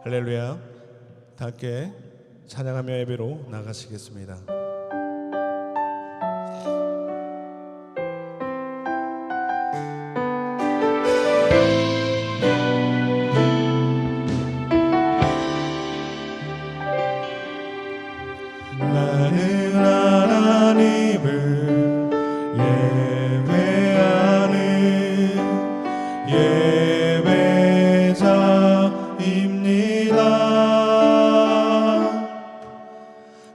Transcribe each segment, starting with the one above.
할렐루야. 다 함께 찬양하며 예배로 나가시겠습니다. 나는 하나님을 예배하는 예배자입니다.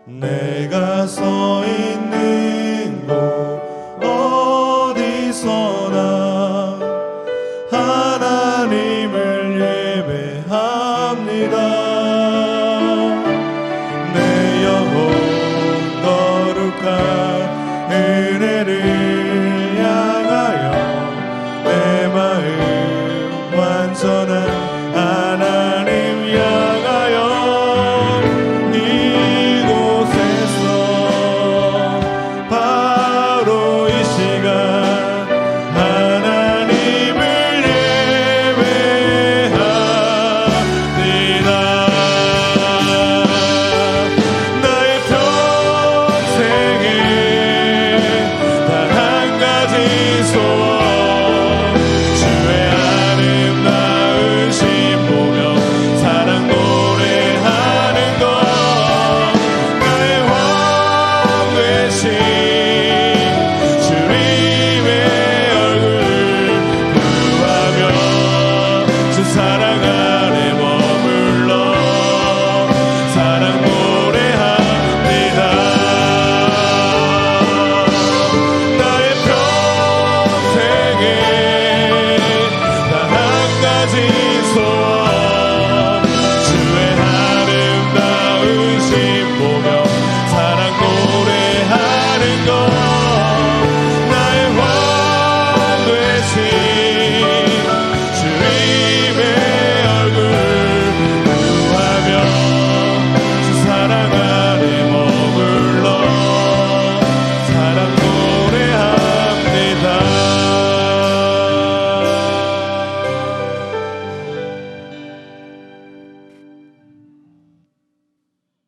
내가 서 있는 곳 어디서나 하나님을 예배합니다. 내 영혼 거룩한 은혜를 향하여 내 마음 완전한 하나님 향하여 이곳에서 바로 이 시간 하나님을 예배합니다. 나의 평생에 단 한 가지 소원, 주의 아름다운 신 보며 사랑 노래하는 것, 나의 왕 되신 주님의 얼굴 구하며 주 사랑 안에 머물러 사랑 노래합니다. 나의 평생에 단 한 가지 소원, 주의 아름다운 신 보며 사랑 노래하는 것, 나의 왕 되신 주님의 얼굴 구하며 주 사랑 안에 머물러 사랑 노래합니다.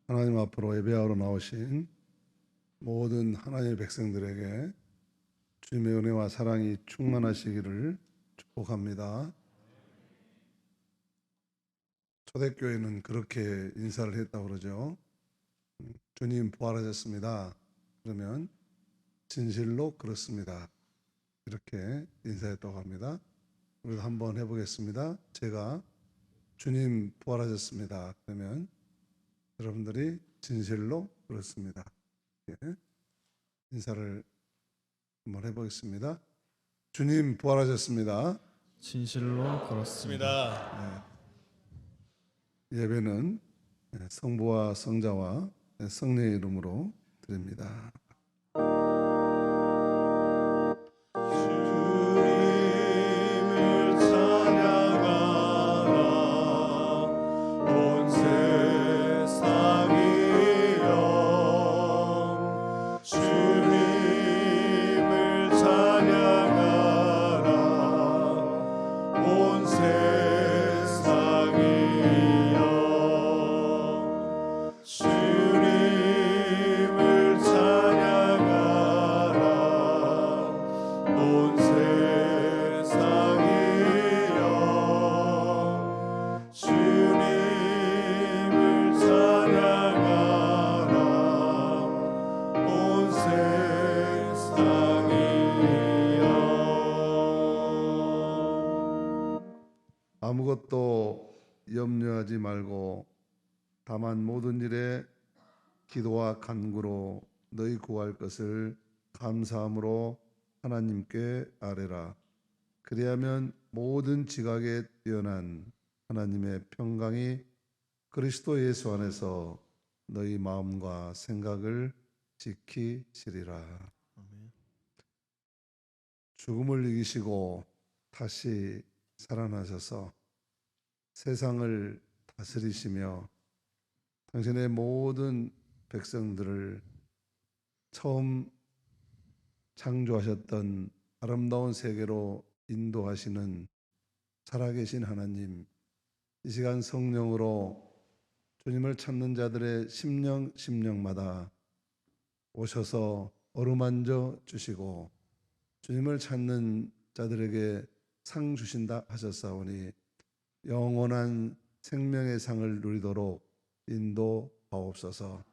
하나님 앞으로 예배하러 나오신 모든 하나님의 백성들에게 주님의 은혜와 사랑이 충만하시기를 축복합니다. 초대교회는 그렇게 인사를 했다고 그러죠. 주님 부활하셨습니다. 그러면 진실로 그렇습니다. 이렇게 인사했다고 합니다. 우리도 한번 해보겠습니다. 제가 주님 부활하셨습니다. 그러면 여러분들이 진실로 그렇습니다. 예. 인사를 한번 해보겠습니다. 주님 부활하셨습니다. 진실로 그렇습니다. 예배는 성부와 성자와 성령의 이름으로 드립니다. 주님을 찬양하라 온 세상이여, 주님을 찬양하라 온 세상이여, 주님을 찬양하라 온 세상이여, 주님을 찬양하라 온 세상이여. 아무것도 염려하지 말고 다만 모든 일에 기도와 간구로 너희 구할 것을 감사함으로 하나님께 아뢰라. 그리하면 모든 지각에 뛰어난 하나님의 평강이 그리스도 예수 안에서 너희 마음과 생각을 지키시리라. 죽음을 이기시고 다시 살아나셔서 세상을 다스리시며 당신의 모든 백성들을 처음 창조하셨던 아름다운 세계로 인도하시는 살아계신 하나님, 이 시간 성령으로 주님을 찾는 자들의 심령마다 오셔서 어루만져 주시고 주님을 찾는 자들에게 상 주신다 하셨사오니 영원한 생명의 상을 누리도록 인도하옵소서.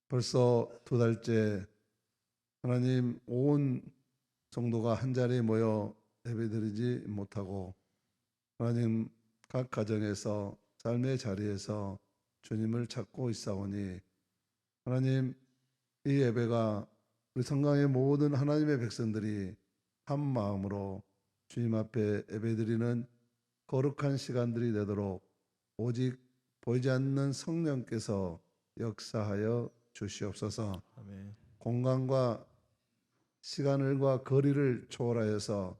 벌써 2달째 하나님 온 성도가 한자리에 모여 예배드리지 못하고 하나님 각 가정에서 삶의 자리에서 주님을 찾고 있사오니 하나님 이 예배가 우리 성강의 모든 하나님의 백성들이 한 마음으로 주님 앞에 예배드리는 거룩한 시간들이 되도록 오직 보이지 않는 성령께서 역사하여 주시옵소서. 아멘. 공간과 시간과 거리를 초월하여서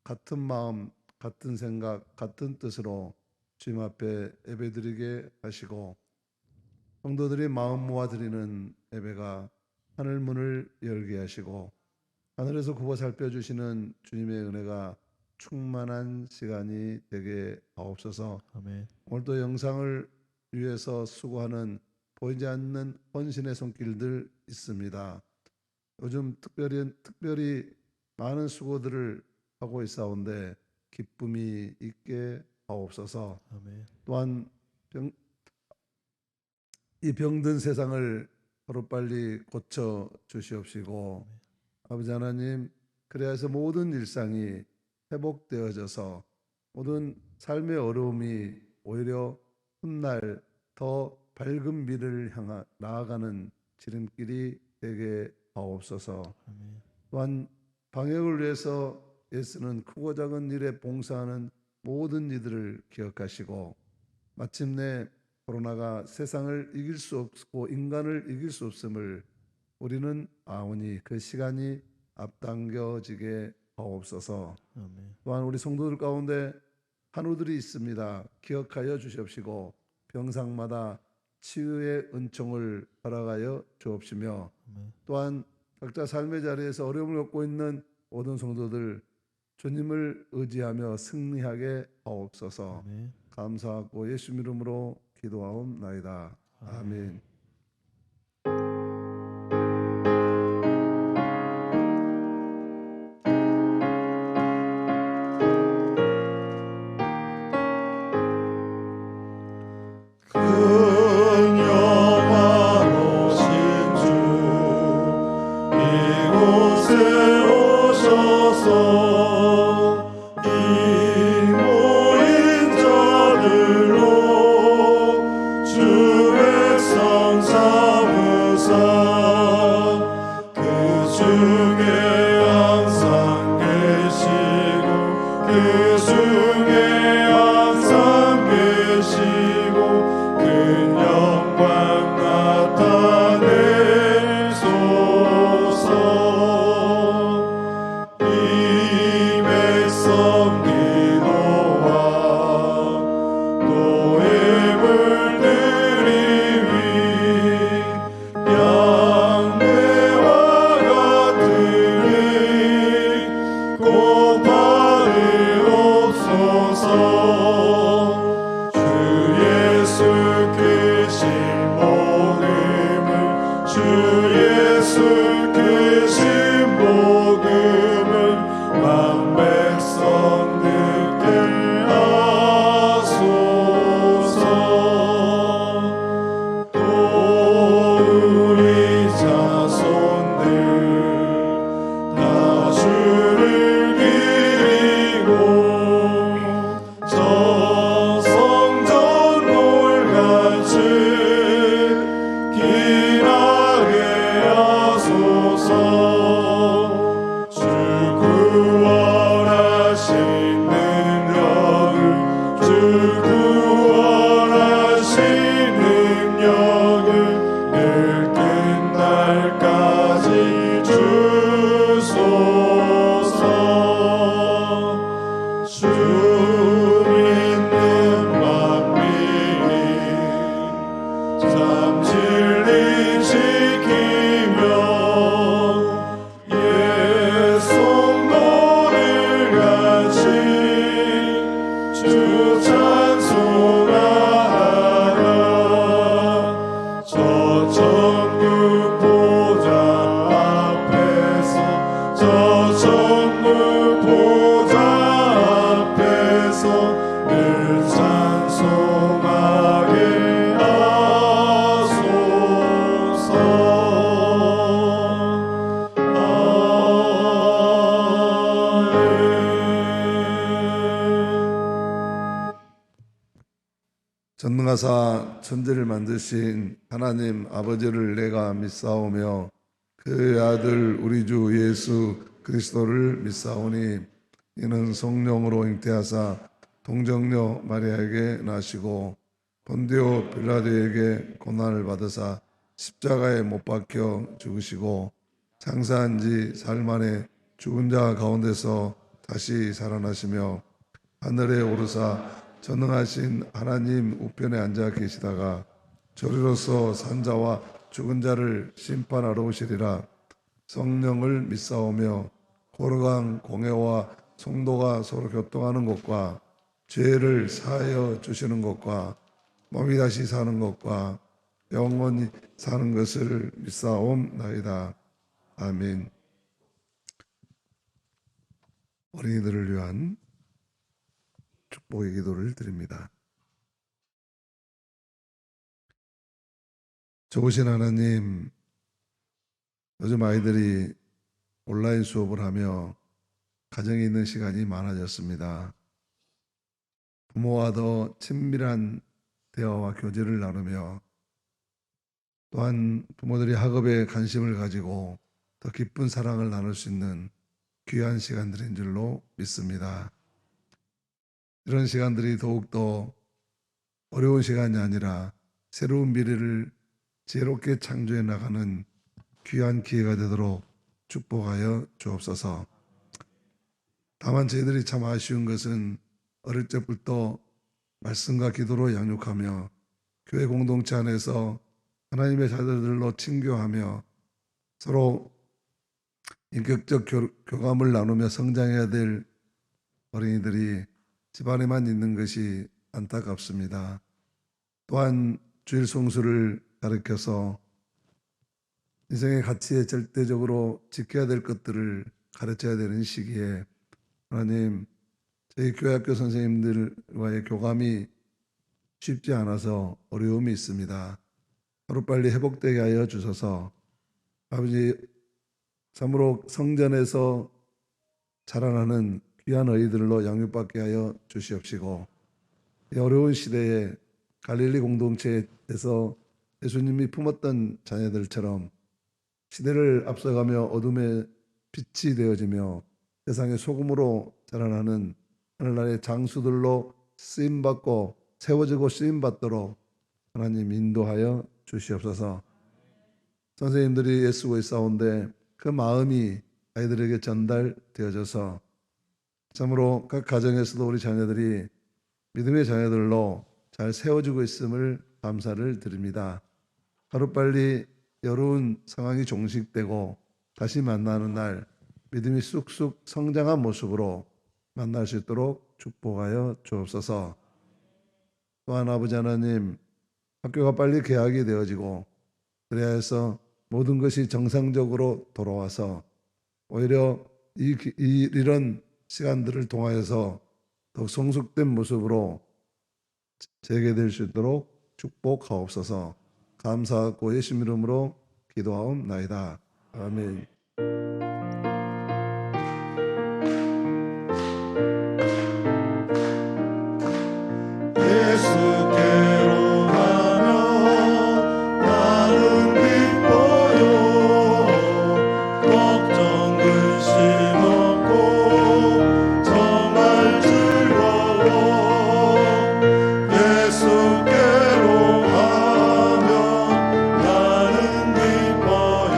같은 마음, 같은 생각, 같은 뜻으로 주님 앞에 예배드리게 하시고 성도들이 마음 모아 드리는 예배가 하늘 문을 열게 하시고 하늘에서 굽어 살펴주시는 주님의 은혜가 충만한 시간이 되게 하옵소서. 아멘. 오늘도 영상을 위해서 수고하는 보이지 않는 헌신의 손길들 있습니다. 요즘 특별히 많은 수고들을 하고 있사온데 기쁨이 있게 하옵소서. 아멘. 또한 이 병든 세상을 하루빨리 고쳐 주시옵시고 아버지 하나님 그래야 해서 모든 일상이 회복되어져서 모든 삶의 어려움이 오히려 훗날 더 밝은 미래를 향해 나아가는 지름길이 되게 하옵소서. 아멘. 또한 방역을 위해서 애쓰는 크고 작은 일에 봉사하는 모든 이들을 기억하시고 마침내 코로나가 세상을 이길 수 없고 인간을 이길 수 없음을 우리는 아오니 그 시간이 앞당겨지게 하옵소서. 아멘. 또한 우리 성도들 가운데 한우들이 있습니다. 기억하여 주시옵시고 병상마다 치유의 은총을 허락하여 주옵시며 아멘. 또한 각자 삶의 자리에서 어려움을 겪고 있는 모든 성도들 주님을 의지하며 승리하게 하옵소서. 아멘. 감사하고 예수 이름으로 기도하옵나이다. 아멘. 큰 영화로신 주 이곳에 오셔서 이 모인 자들로 주 백성 삼으사 그 중에 항상 계시고 그 중에 항상 계시고 큰 영광 나타내소서. 이 전능하사 천지를 만드신 하나님 아버지를 내가 믿사오며 그의 아들 우리 주 예수 그리스도를 믿사오니 이는 성령으로 잉태하사 동정녀 마리아에게 나시고 본디오 빌라도에게 고난을 받으사 십자가에 못 박혀 죽으시고 장사한 지 사흘 만에 죽은 자 가운데서 다시 살아나시며 하늘에 오르사 전능하신 하나님 우편에 앉아 계시다가 저리로서 산자와 죽은 자를 심판하러 오시리라. 성령을 믿사오며 거룩한 공회와 성도가 서로 교통하는 것과 죄를 사하여 주시는 것과 몸이 다시 사는 것과 영원히 사는 것을 믿사옵나이다. 아멘. 어린이들을 위한 축복의 기도를 드립니다. 좋으신 하나님, 요즘 아이들이 온라인 수업을 하며 가정에 있는 시간이 많아졌습니다. 부모와 더 친밀한 대화와 교제를 나누며 또한 부모들이 학업에 관심을 가지고 더 깊은 사랑을 나눌 수 있는 귀한 시간들인 줄로 믿습니다. 이런 시간들이 더욱더 어려운 시간이 아니라 새로운 미래를 지혜롭게 창조해 나가는 귀한 기회가 되도록 축복하여 주옵소서. 다만 저희들이 참 아쉬운 것은 어릴 적부터 말씀과 기도로 양육하며 교회 공동체 안에서 하나님의 자녀들로 친교하며 서로 인격적 교감을 나누며 성장해야 될 어린이들이 집안에만 있는 것이 안타깝습니다. 또한 주일 성수를 가르쳐서 인생의 가치에 절대적으로 지켜야 될 것들을 가르쳐야 되는 시기에 하나님, 저희 교회학교 선생님들과의 교감이 쉽지 않아서 어려움이 있습니다. 하루빨리 회복되게 하여 주셔서 아버지, 참으로 성전에서 자라나는 귀한 아이들로 양육받게 하여 주시옵시고 이 어려운 시대에 갈릴리 공동체에서 예수님이 품었던 자녀들처럼 시대를 앞서가며 어둠의 빛이 되어지며 세상의 소금으로 자라나는 하늘나라의 장수들로 쓰임받고 세워지고 쓰임받도록 하나님 인도하여 주시옵소서. 선생님들이 애쓰고 있사온데 그 마음이 아이들에게 전달되어져서 참으로 각 가정에서도 우리 자녀들이 믿음의 자녀들로 잘 세워지고 있음을 감사를 드립니다. 하루빨리 어려운 상황이 종식되고 다시 만나는 날 믿음이 쑥쑥 성장한 모습으로 만날 수 있도록 축복하여 주옵소서. 또한 아버지 하나님, 학교가 빨리 개학이 되어지고 그래야 해서 모든 것이 정상적으로 돌아와서 오히려 이런 시간들을 통하여서 더욱 성숙된 모습으로 재개될 수 있도록 축복하옵소서. 감사하고 예수님 이름으로 기도하옵나이다. 아멘. 예수께로 가면 나는 기뻐요. 걱정 근심 없고 정말 즐거워. 예수께로 가면 나는 기뻐요.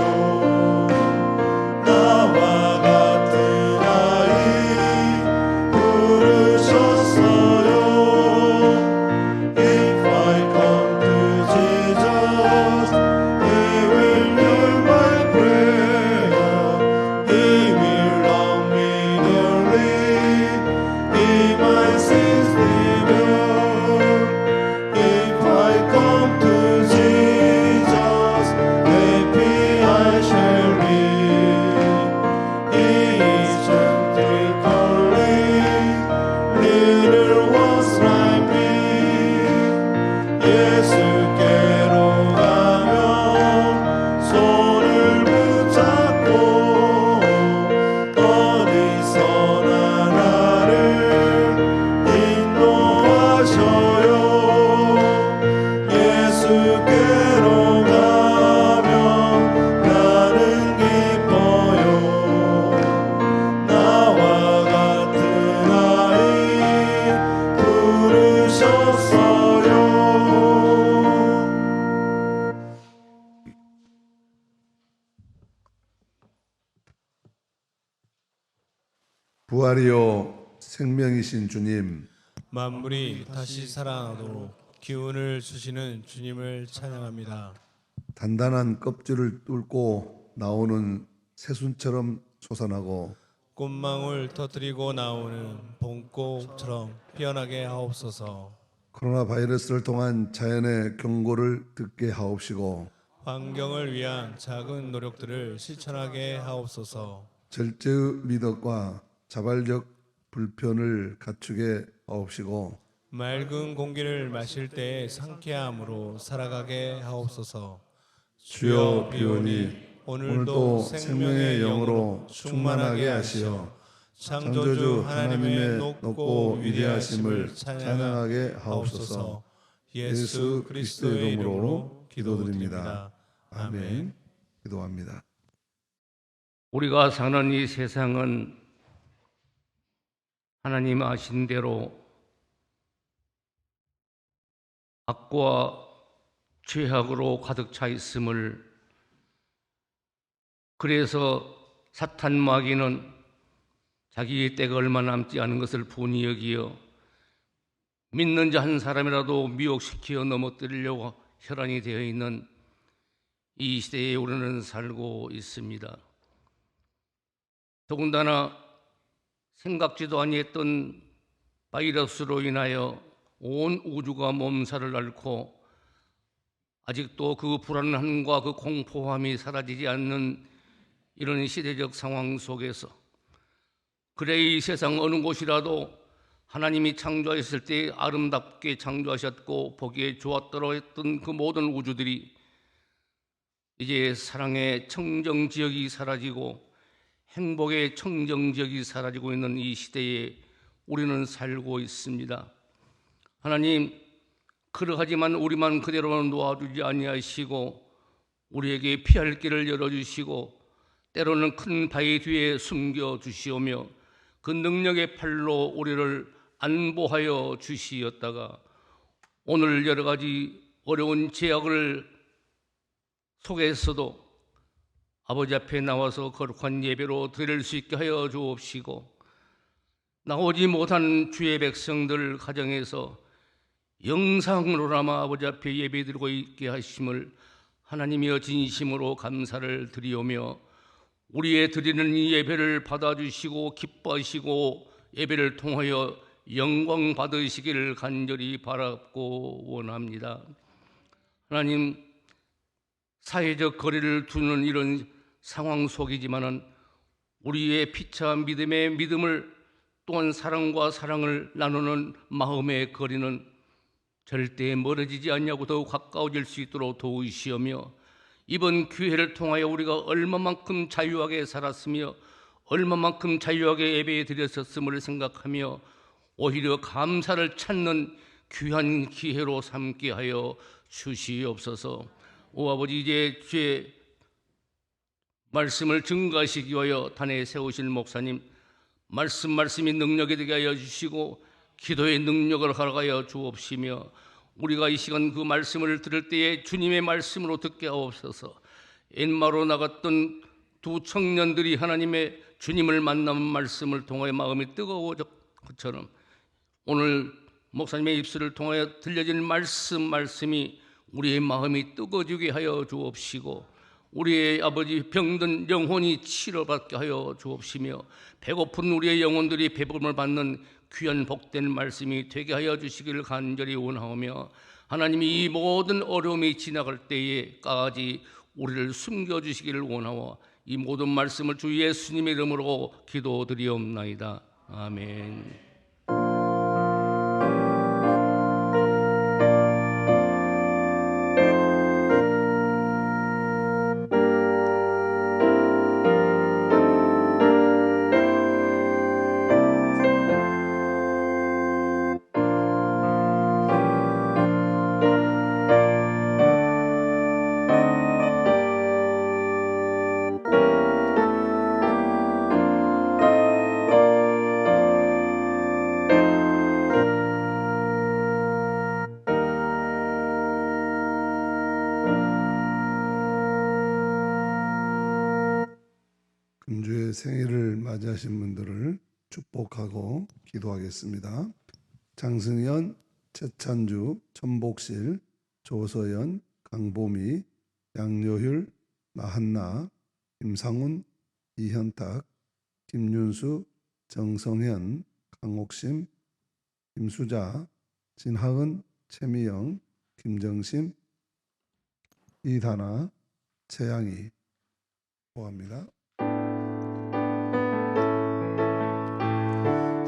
부활이요 생명이신 주님, 만물이 다시 살아나도록 기운을 주시는 주님을 찬양합니다. 단단한 껍질을 뚫고 나오는 새순처럼 솟아나고 꽃망울 터뜨리고 나오는 봄꽃처럼 피어나게 하옵소서. 코로나 바이러스를 통한 자연의 경고를 듣게 하옵시고 환경을 위한 작은 노력들을 실천하게 하옵소서. 절제의 미덕과 자발적 불편을 갖추게 하옵시고 맑은 공기를 마실 때의 상쾌함으로 살아가게 하옵소서. 주여 비오니 오늘도 생명의 영으로 충만하게 하시어 창조주 하나님의 높고 위대하심을 찬양하게 하옵소서. 예수 그리스도의 이름으로 기도드립니다. 아멘. 기도합니다. 우리가 사는 이 세상은 하나님 아신 대로 악과 죄악으로 가득 차 있음을, 그래서 사탄 마귀는 자기의 때가 얼마 남지 않은 것을 분이 여기어 믿는 자 한 사람이라도 미혹시켜 넘어뜨리려고 혈안이 되어 있는 이 시대에 우리는 살고 있습니다. 더군다나 생각지도 아니했던 바이러스로 인하여 온 우주가 몸살을 앓고 아직도 그 불안함과 그 공포함이 사라지지 않는 이런 시대적 상황 속에서, 그래 이 세상 어느 곳이라도 하나님이 창조하셨을 때 아름답게 창조하셨고 보기에 좋았더라 했던 그 모든 우주들이 이제 사랑의 청정지역이 사라지고 행복의 청정지역이 사라지고 있는 이 시대에 우리는 살고 있습니다. 하나님, 그러하지만 우리만 그대로 놓아주지 아니하시고 우리에게 피할 길을 열어주시고 때로는 큰 바위 뒤에 숨겨주시오며 그 능력의 팔로 우리를 안보하여 주시었다가 오늘 여러 가지 어려운 제약을 속에서도 아버지 앞에 나와서 거룩한 예배로 드릴 수 있게 하여 주옵시고, 나오지 못한 주의 백성들 가정에서 영상으로나마 아버지 앞에 예배드리고 있게 하심을 하나님이여 진심으로 감사를 드리오며, 우리의 드리는 이 예배를 받아주시고 기뻐하시고 예배를 통하여 영광 받으시기를 간절히 바라고 원합니다. 하나님, 사회적 거리를 두는 이런 상황 속이지만은 우리의 피차 믿음의 믿음을, 또한 사랑과 사랑을 나누는 마음의 거리는 절대 멀어지지 않냐고 더욱 가까워질 수 있도록 도우시오며, 이번 기회를 통하여 우리가 얼마만큼 자유하게 살았으며 얼마만큼 자유하게 예배에 드렸었음을 생각하며 오히려 감사를 찾는 귀한 기회로 삼게 하여 주시옵소서. 오 아버지, 이제 주의 말씀을 증거하시기 위하여 단에 세우실 목사님, 말씀이 능력이 되게 하여 주시고 기도의 능력을 허락하여 주옵시며, 우리가 이 시간 그 말씀을 들을 때에 주님의 말씀으로 듣게 하옵소서. 엔마로 나갔던 두 청년들이 하나님의 주님을 만난 말씀을 통하여 마음이 뜨거워졌 것처럼 오늘 목사님의 입술을 통하여 들려진 말씀이 우리의 마음이 뜨거워지게 하여 주옵시고, 우리의 아버지 병든 영혼이 치료받게 하여 주옵시며, 배고픈 우리의 영혼들이 배부름을 받는 귀한 복된 말씀이 되게 하여 주시기를 간절히 원하오며, 하나님이 이 모든 어려움이 지나갈 때에까지 우리를 숨겨주시기를 원하오 이 모든 말씀을 주 예수님의 이름으로 기도드리옵나이다. 아멘. 금주의 생일을 맞이하신 분들을 축복하고 기도하겠습니다. 장승현, 최찬주, 천복실, 조서연, 강보미, 양여율, 나한나, 김상훈, 이현탁, 김윤수, 정성현, 강옥심, 김수자, 진하은, 최미영, 김정심, 이다나, 최양희 고합니다.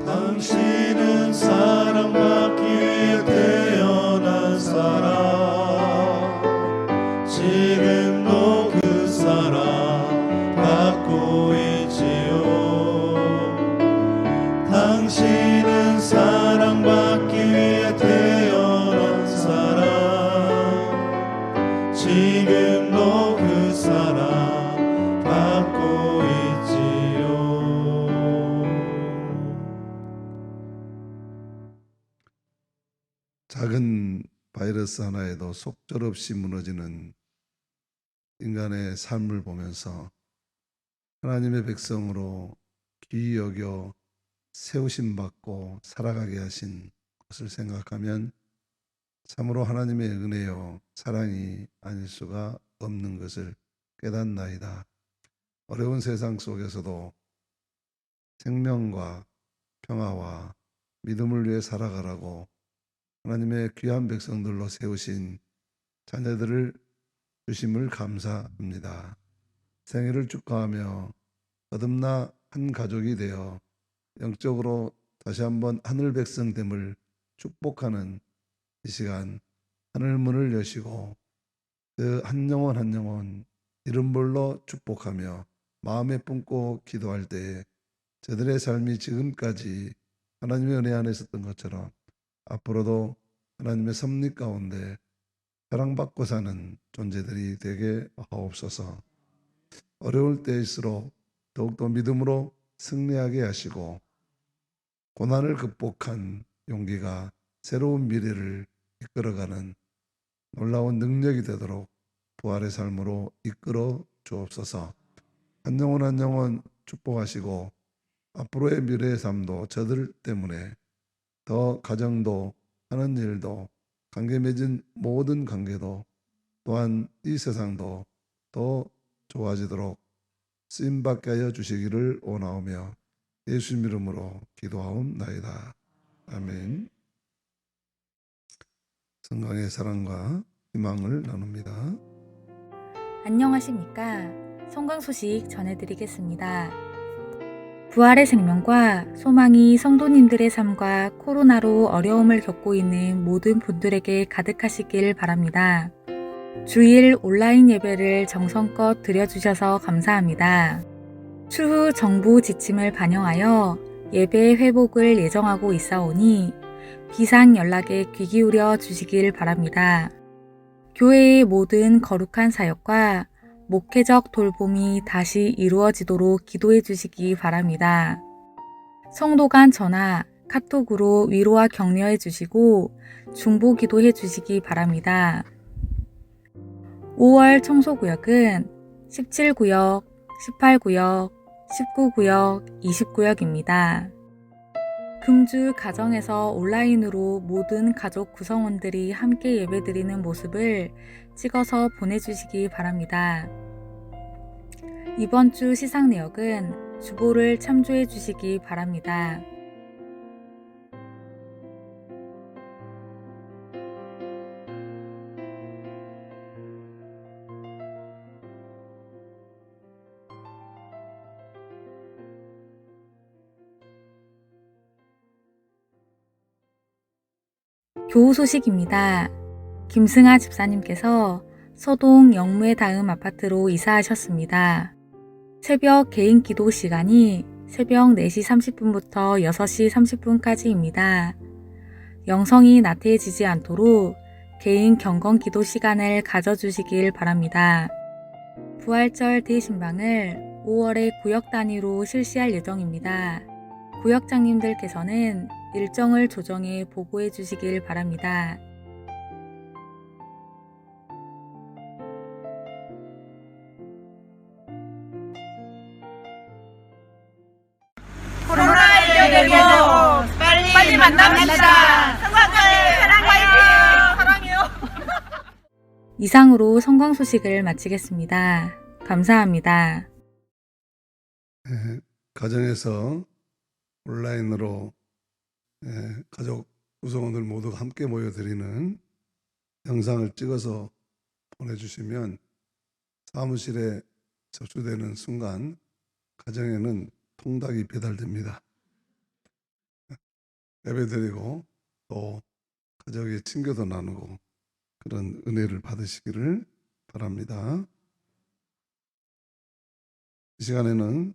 당신은 사랑받기 위해 태어난 사람, 지금도 그 사랑 받고 있지요. 당신은 사랑받기 위해 태어난 사람, 지금도 그 사랑 받고 있지요. 작은 바이러스 하나에도 속절없이 무너지는 인간의 삶을 보면서 하나님의 백성으로 귀히 여겨 세우심 받고 살아가게 하신 것을 생각하면 참으로 하나님의 은혜요 사랑이 아닐 수가 없는 것을 깨닫나이다. 어려운 세상 속에서도 생명과 평화와 믿음을 위해 살아가라고 하나님의 귀한 백성들로 세우신 자녀들을 주심을 감사합니다. 생일을 축하하며 거듭나 한 가족이 되어 영적으로 다시 한번 하늘 백성됨을 축복하는 이 시간 하늘 문을 여시고 그 한 영혼 한 영혼 이름별로 축복하며 마음에 품고 기도할 때에 저들의 삶이 지금까지 하나님의 은혜 안에 있었던 것처럼 앞으로도 하나님의 섭리 가운데 사랑받고 사는 존재들이 되게 하옵소서. 어려울 때일수록 더욱더 믿음으로 승리하게 하시고 고난을 극복한 용기가 새로운 미래를 이끌어가는 놀라운 능력이 되도록 부활의 삶으로 이끌어 주옵소서. 한 영혼 한 영혼 축복하시고 앞으로의 미래의 삶도 저들 때문에 더 가정도 하는 일도 관계 맺은 모든 관계도 또한 이 세상도 더 좋아지도록 쓰임받게 하여 주시기를 원하오며 예수님 이름으로 기도하옵나이다. 아멘. 성강의 사랑과 희망을 나눕니다. 안녕하십니까. 성강 소식 전해드리겠습니다. 부활의 생명과 소망이 성도님들의 삶과 코로나로 어려움을 겪고 있는 모든 분들에게 가득하시길 바랍니다. 주일 온라인 예배를 정성껏 드려주셔서 감사합니다. 추후 정부 지침을 반영하여 예배 회복을 예정하고 있사오니 비상 연락에 귀 기울여 주시길 바랍니다. 교회의 모든 거룩한 사역과 목회적 돌봄이 다시 이루어지도록 기도해 주시기 바랍니다. 성도 간 전화, 카톡으로 위로와 격려해 주시고 중보 기도해 주시기 바랍니다. 5월 청소구역은 17구역, 18구역, 19구역, 20구역입니다. 금주 가정에서 온라인으로 모든 가족 구성원들이 함께 예배드리는 모습을 찍어서 보내주시기 바랍니다. 이번 주 시상 내역은 주보를 참조해 주시기 바랍니다. 교우 소식입니다. 김승아 집사님께서 서동 영무의 다음 아파트로 이사하셨습니다. 새벽 개인 기도 시간이 새벽 4시 30분부터 6시 30분까지입니다. 영성이 나태해지지 않도록 개인 경건 기도 시간을 가져주시길 바랍니다. 부활절 대신방을 5월에 구역 단위로 실시할 예정입니다. 구역장님들께서는 일정을 조정해 보고해 주시길 바랍니다. 코로나19 되고 빨리 만납시다. 성광교회 사랑해요. 사랑해요. 이상으로 성광 소식을 마치겠습니다. 감사합니다. 가정에서 온라인으로 가족 구성원들 모두가 함께 모여드리는 영상을 찍어서 보내주시면 사무실에 접수되는 순간 가정에는 통닭이 배달됩니다. 예배드리고 또 가족의 친교도 나누고 그런 은혜를 받으시기를 바랍니다. 이 시간에는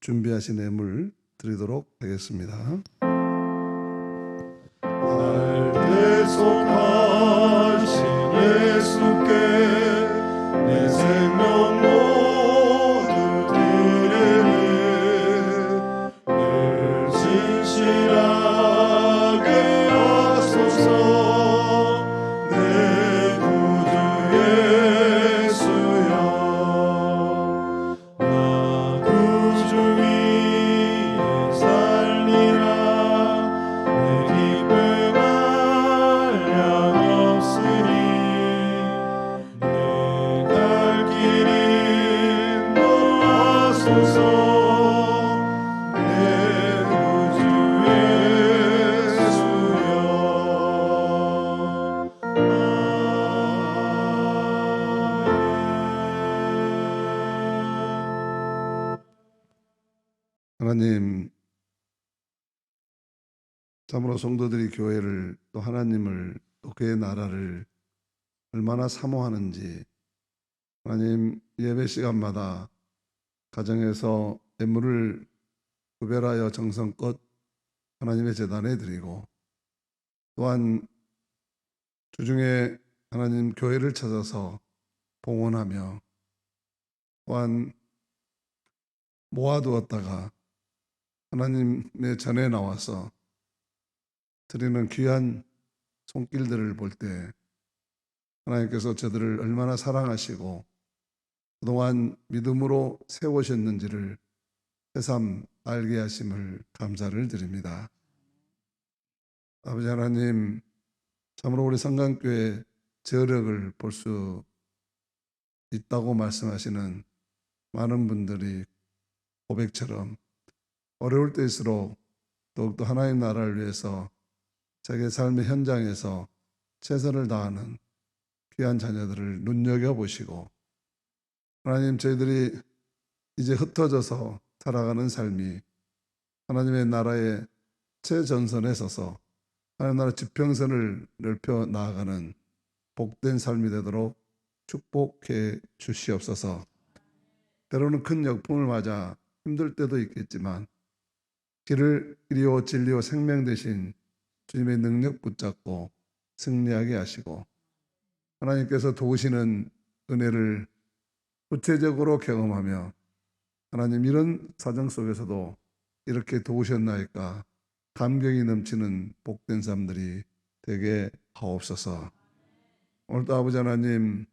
준비하신 예물 드리도록 하겠습니다. 날 대속하신 예수께 내 생명 모두 드리니 늘 진실하게 하소서. 내 구주 예수여 나 구주 위에 살리라. 내 기쁨 한량없으니 내 갈 길이 인도하소서. 내 구주 예수여 하나님, 참으로 성도들이 교회를 또 하나님을 또 그의 나라를 얼마나 사모하는지 하나님 예배 시간마다 가정에서 예물을 구별하여 정성껏 하나님의 제단에 드리고 또한 주중에 하나님 교회를 찾아서 봉헌하며 또한 모아두었다가 하나님의 전에 나와서 드리는 귀한 손길들을 볼 때 하나님께서 저들을 얼마나 사랑하시고 그동안 믿음으로 세우셨는지를 새삼 알게 하심을 감사를 드립니다. 아버지 하나님, 참으로 우리 성강교회 저력을 볼 수 있다고 말씀하시는 많은 분들이 고백처럼 어려울 때일수록 더욱더 하나님 나라를 위해서 자기의 삶의 현장에서 최선을 다하는 귀한 자녀들을 눈여겨보시고 하나님, 저희들이 이제 흩어져서 살아가는 삶이 하나님의 나라의 최전선에 서서 하나님 나라 지평선을 넓혀 나아가는 복된 삶이 되도록 축복해 주시옵소서. 때로는 큰 역풍을 맞아 힘들 때도 있겠지만 길이요 진리요 생명 되신 주님의 능력 붙잡고 승리하게 하시고 하나님께서 도우시는 은혜를 구체적으로 경험하며 하나님, 이런 사정 속에서도 이렇게 도우셨나이까 감격이 넘치는 복된 삶들이 되게 하옵소서. 오늘도 아버지 하나님,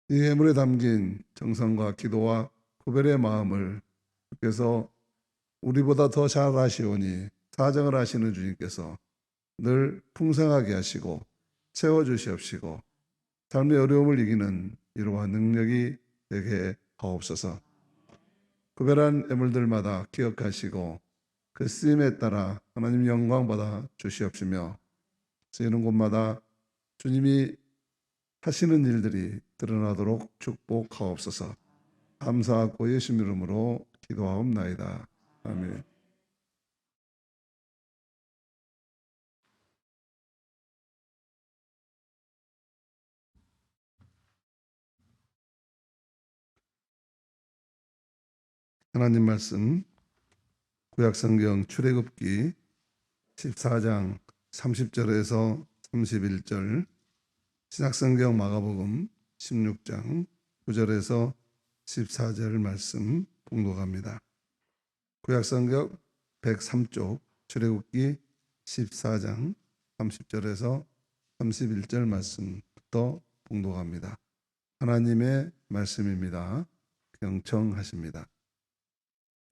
이 예물에 담긴 정성과 기도와 구별의 마음을 주께서 우리보다 더 잘 아시오니 사정을 하시는 주님께서 늘 풍성하게 하시고 채워주시옵시고 삶의 어려움을 이기는 이러한 능력이 되게 하옵소서. 구별한 예물들마다 기억하시고 그 쓰임에 따라 하나님 영광 받아 주시옵시며 쓰이는 곳마다 주님이 하시는 일들이 드러나도록 축복하옵소서. 감사하고 예수 이름으로 기도하옵나이다. 아멘. 하나님 말씀 구약성경 출애굽기 14장 30절에서 31절, 신약성경 마가복음 16장 9절에서 14절 말씀 봉독합니다. 구약성경 103쪽 출애굽기 14장 30절에서 31절 말씀부터 봉독합니다. 하나님의 말씀입니다. 경청하십니다.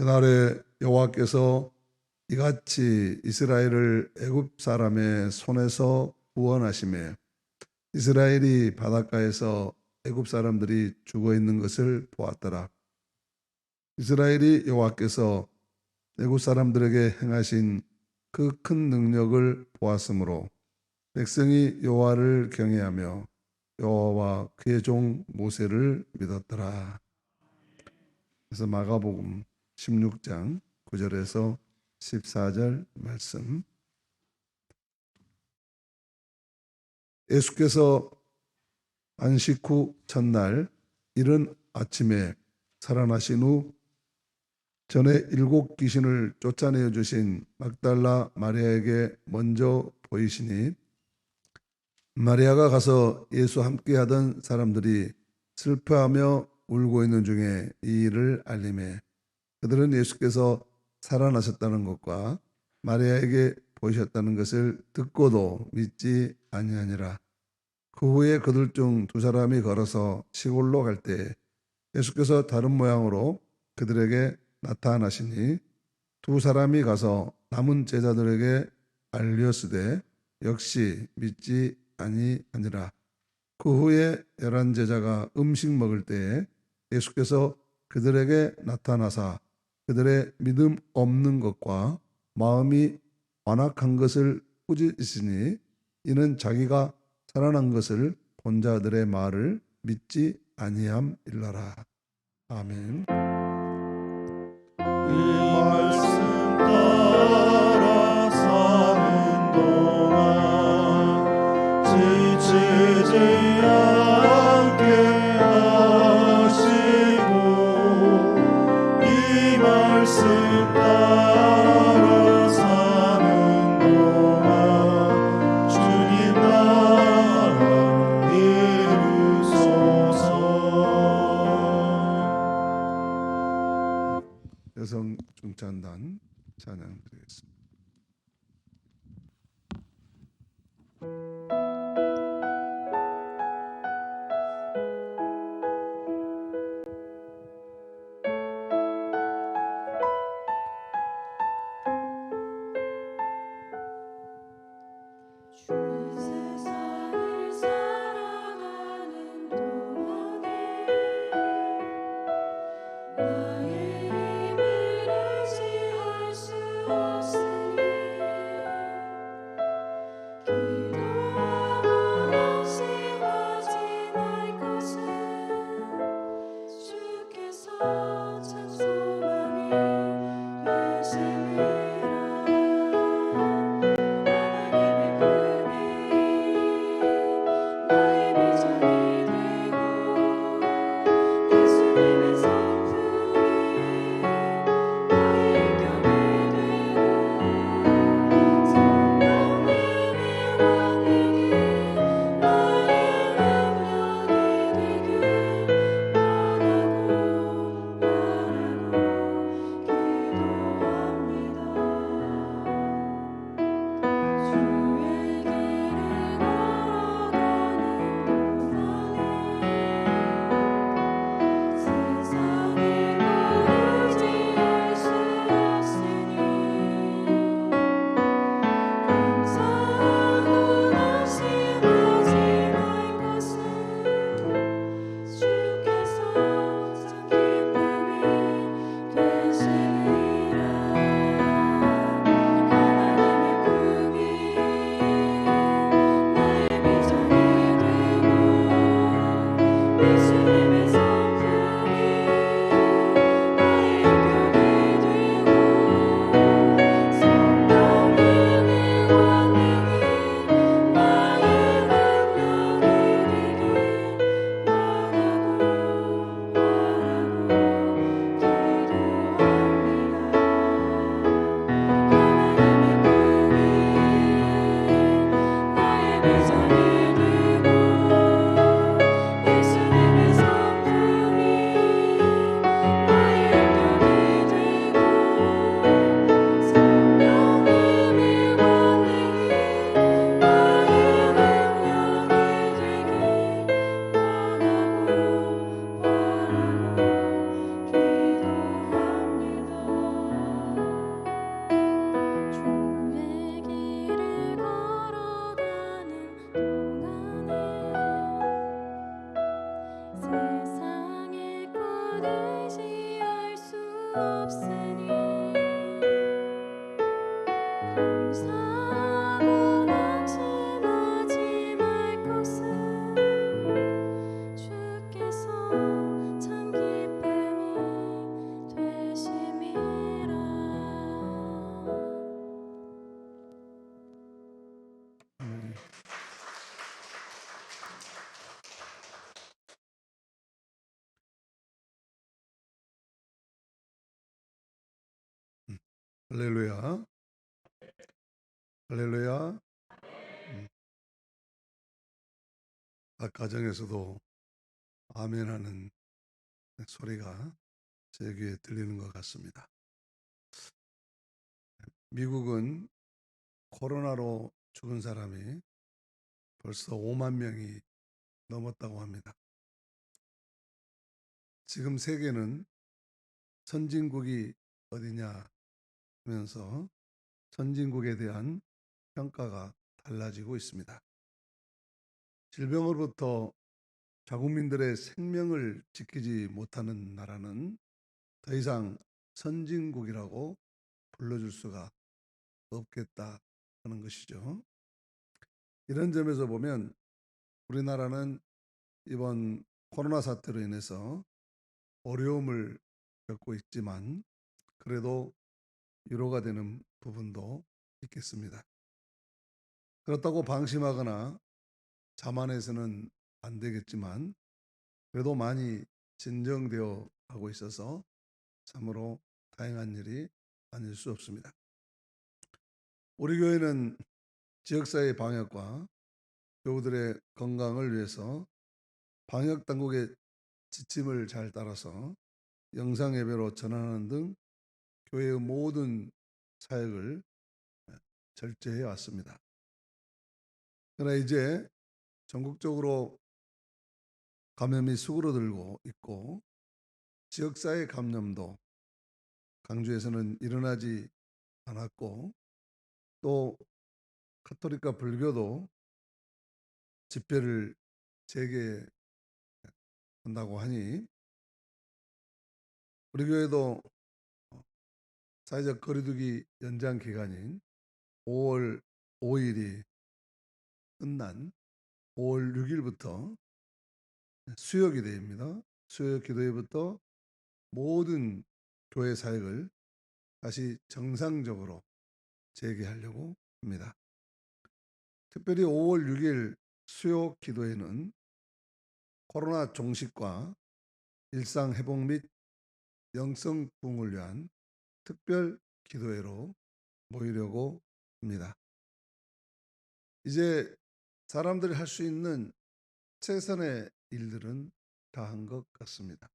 그날에 여호와께서 이같이 이스라엘을 애굽 사람의 손에서 구원하시매 이스라엘이 바닷가에서 애굽 사람들이 죽어 있는 것을 보았더라. 이스라엘이 여호와께서 애굽 사람들에게 행하신 그 큰 능력을 보았으므로 백성이 여호와를 경외하며 여호와와 그의 종 모세를 믿었더라. 그래서 마가복음 16장 9절에서 14절 말씀. 예수께서 안식 후 첫날 이른 아침에 살아나신 후 전에 7 귀신을 쫓아내어 주신 막달라 마리아에게 먼저 보이시니 마리아가 가서 예수 함께 하던 사람들이 슬퍼하며 울고 있는 중에 이 일을 알림해 그들은 예수께서 살아나셨다는 것과 마리아에게 보이셨다는 것을 듣고도 믿지 아니하니라. 그 후에 그들 중 2 사람이 걸어서 시골로 갈 때 예수께서 다른 모양으로 그들에게 나타나시니 2 사람이 가서 남은 제자들에게 알렸으되 역시 믿지 아니하니라. 그 후에 11 제자가 음식 먹을 때에 예수께서 그들에게 나타나사 그들의 믿음 없는 것과 마음이 완악한 것을 꾸짖으시니 이는 자기가 살아난 것을 본 자들의 말을 믿지 아니함일러라. 아멘. 이 말씀 따라 사는 동안 지치지 않게 하시고 이 말씀 따라 사는 동안 주님 나라 이루소서. 여성 중찬단 찬양 드리겠습니다. 세상을 살아가는 동안에 나의 힘을 의지할 수 없을 할렐루야. 할렐루야. 각 가정에서도 아멘하는 소리가 제 귀에 들리는 것 같습니다. 미국은 코로나로 죽은 사람이 벌써 5만 명이 넘었다고 합니다. 지금 세계는 선진국이 어디냐 하면서 선진국에 대한 평가가 달라지고 있습니다. 질병으로부터 자국민들의 생명을 지키지 못하는 나라는 더 이상 선진국이라고 불러줄 수가 없겠다 하는 것이죠. 이런 점에서 보면 우리나라는 이번 코로나 사태로 인해서 어려움을 겪고 있지만 그래도 위로가 되는 부분도 있겠습니다. 그렇다고 방심하거나 자만해서는 안 되겠지만 그래도 많이 진정되어 가고 있어서 참으로 다행한 일이 아닐 수 없습니다. 우리 교회는 지역사회 방역과 교우들의 건강을 위해서 방역 당국의 지침을 잘 따라서 영상 예배로 전환하는 등 교회의 모든 사역을 절제해 왔습니다. 그러나 이제 전국적으로 감염이 수그러들고 있고 지역사회 감염도 강주에서는 일어나지 않았고 또 카톨릭과 불교도 집회를 재개한다고 하니 우리 교회도 사회적 거리두기 연장 기간인 5월 5일이 끝난 5월 6일부터 수요기도회입니다. 수요기도회부터 모든 교회 사역을 다시 정상적으로 재개하려고 합니다. 특별히 5월 6일 수요기도회는 코로나 종식과 일상 회복 및 영성 부흥을 위한 특별 기도회로 모이려고 합니다. 이제 사람들이 할 수 있는 최선의 일들은 다 한 것 같습니다.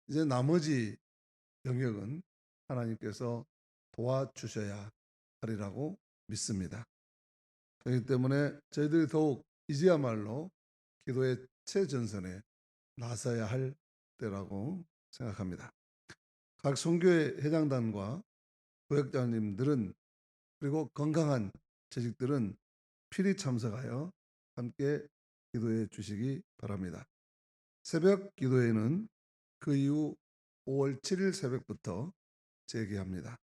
이제 나머지 영역은 하나님께서 도와주셔야 하리라고 믿습니다. 그렇기 때문에 저희들이 더욱 이제야말로 기도의 최전선에 나서야 할 때라고 생각합니다. 각 선교회 회장단과 부역장님들은 그리고 건강한 재직들은 필히 참석하여 함께 기도해 주시기 바랍니다. 새벽 기도회는 그 이후 5월 7일 새벽부터 재개합니다.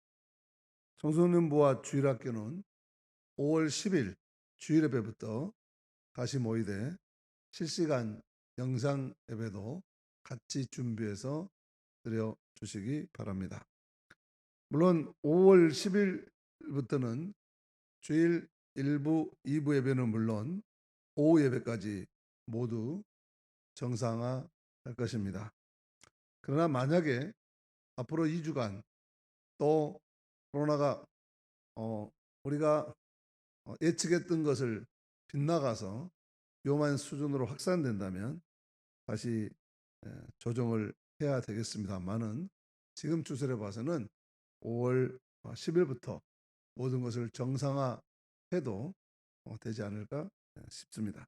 청소년부와 주일학교는 5월 10일 주일 예배부터 다시 모이되 실시간 영상 예배도 같이 준비해서 드려 주시기 바랍니다. 물론 5월 10일부터는 주일 1부, 2부 예배는 물론 오후 예배까지 모두 정상화할 것입니다. 그러나 만약에 앞으로 2주간 또 코로나가 우리가 예측했던 것을 빗나가서 위험한 수준으로 확산된다면 다시 조정을 해야 되겠습니다만은 지금 추세를 봐서는 5월 10일부터 모든 것을 정상화해도 되지 않을까 싶습니다.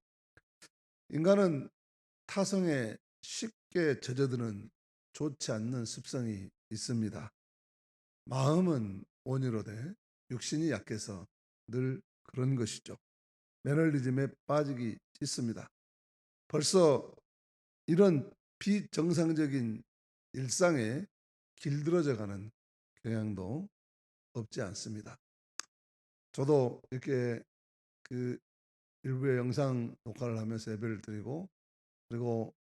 인간은 타성에 쉽게 젖어드는 좋지 않는 습성이 있습니다. 마음은 온유로되 육신이 약해서 늘 그런 것이죠. 매너리즘에 빠지기 쉽습니다. 벌써 이런 비정상적인 일상에 길들어져가는 경향도 없지 않습니다. 저도 이렇게 그 일부의 영상 녹화를 하면서 예배를 드리고 그리고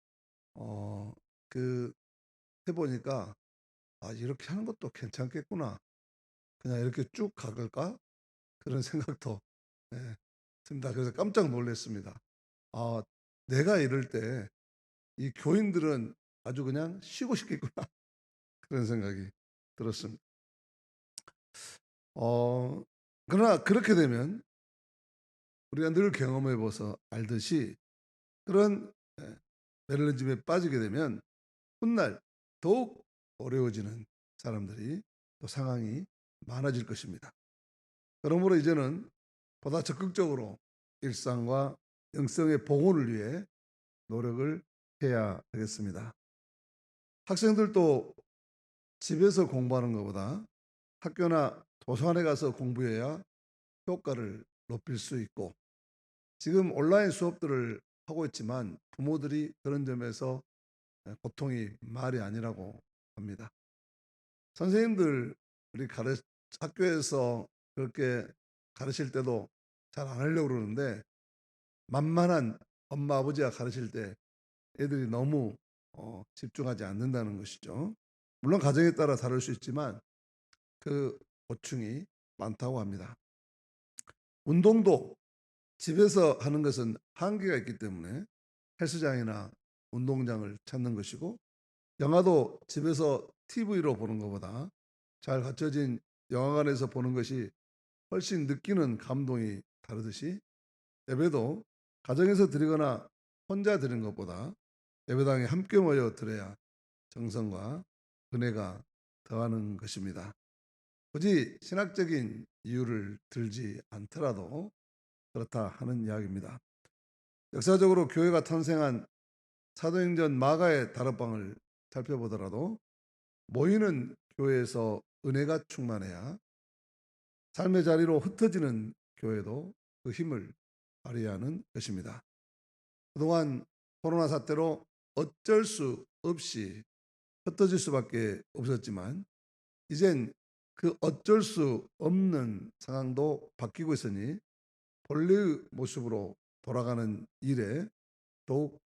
해보니까 이렇게 하는 것도 괜찮겠구나. 그냥 이렇게 쭉 가볼까? 그런 생각도 듭니다. 그래서 깜짝 놀랐습니다. 내가 이럴 때 이 교인들은 아주 그냥 쉬고 싶겠구나. 그런 생각이 들었습니다. 그러나 그렇게 되면 우리가 늘 경험해 봐서 알듯이 그런 매너리즘에 빠지게 되면 훗날 더욱 어려워지는 사람들이 또 상황이 많아질 것입니다. 그러므로 이제는 보다 적극적으로 일상과 영성의 복원을 위해 노력을 해야 하겠습니다. 학생들도 집에서 공부하는 것보다 학교나 도서관에 가서 공부해야 효과를 높일 수 있고, 지금 온라인 수업들을 하고 있지만 부모들이 그런 점에서 고통이 말이 아니라고 합니다. 선생님들이 학교에서 그렇게 가르칠 때도 잘 안 하려고 그러는데, 만만한 엄마 아버지가 가르칠 때 애들이 너무 집중하지 않는다는 것이죠. 물론 가정에 따라 다를 수 있지만 그 고충이 많다고 합니다. 운동도 집에서 하는 것은 한계가 있기 때문에 헬스장이나 운동장을 찾는 것이고, 영화도 집에서 TV로 보는 것보다 잘 갖춰진 영화관에서 보는 것이 훨씬 느끼는 감동이 다르듯이, 예배도 가정에서 드리거나 혼자 드리는 것보다 예배당에 함께 모여 드려야 정성과 은혜가 더하는 것입니다. 굳이 신학적인 이유를 들지 않더라도 그렇다 하는 이야기입니다. 역사적으로 교회가 탄생한 사도행전 마가의 다락방을 살펴보더라도 모이는 교회에서 은혜가 충만해야 삶의 자리로 흩어지는 교회도 그 힘을 발휘하는 것입니다. 그동안 코로나 사태로 어쩔 수 없이 흩어질 수밖에 없었지만 이젠 그 어쩔 수 없는 상황도 바뀌고 있으니 본래의 모습으로 돌아가는 일에 더욱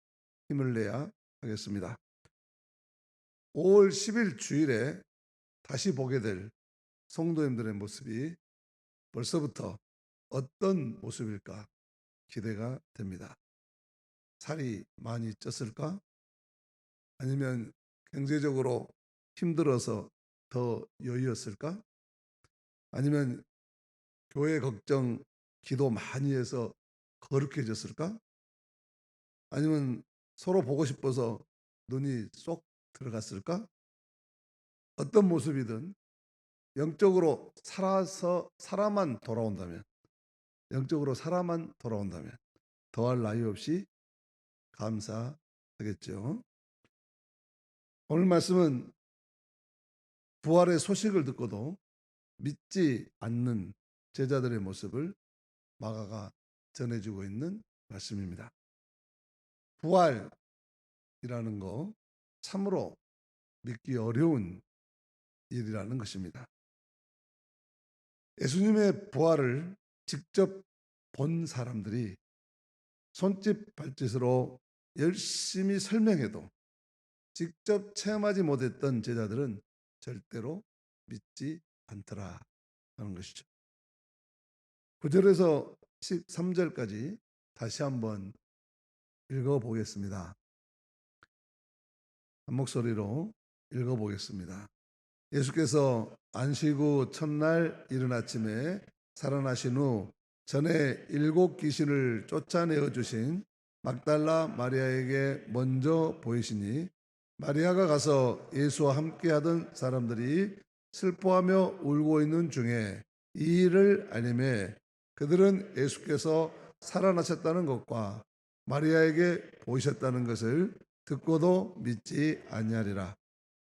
힘을 내야 하겠습니다. 5월 10일 주일에 다시 보게 될 성도님들의 모습이 벌써부터 어떤 모습일까 기대가 됩니다. 살이 많이 쪘을까? 아니면 경제적으로 힘들어서 더 여유였을까? 아니면 교회 걱정, 기도 많이 해서 거룩해졌을까? 아니면 서로 보고 싶어서 눈이 쏙 들어갔을까? 어떤 모습이든 영적으로 살아만 돌아온다면, 영적으로 살아만 돌아온다면 더할 나위 없이 감사하겠죠. 오늘 말씀은 부활의 소식을 듣고도 믿지 않는 제자들의 모습을 마가가 전해주고 있는 말씀입니다. 부활이라는 거 참으로 믿기 어려운 일이라는 것입니다. 예수님의 부활을 직접 본 사람들이 손짓 발짓으로 열심히 설명해도 직접 체험하지 못했던 제자들은 절대로 믿지 않더라 하는 것이죠. 9절에서 13절까지 다시 한번 읽어보겠습니다. 한 목소리로 읽어보겠습니다. 예수께서 안식 후 첫날 이른 아침에 살아나신 후 전에 7 귀신을 쫓아내어 주신 막달라 마리아에게 먼저 보이시니, 마리아가 가서 예수와 함께 하던 사람들이 슬퍼하며 울고 있는 중에 이 일을 알림해 그들은 예수께서 살아나셨다는 것과 마리아에게 보이셨다는 것을 듣고도 믿지 아니하리라.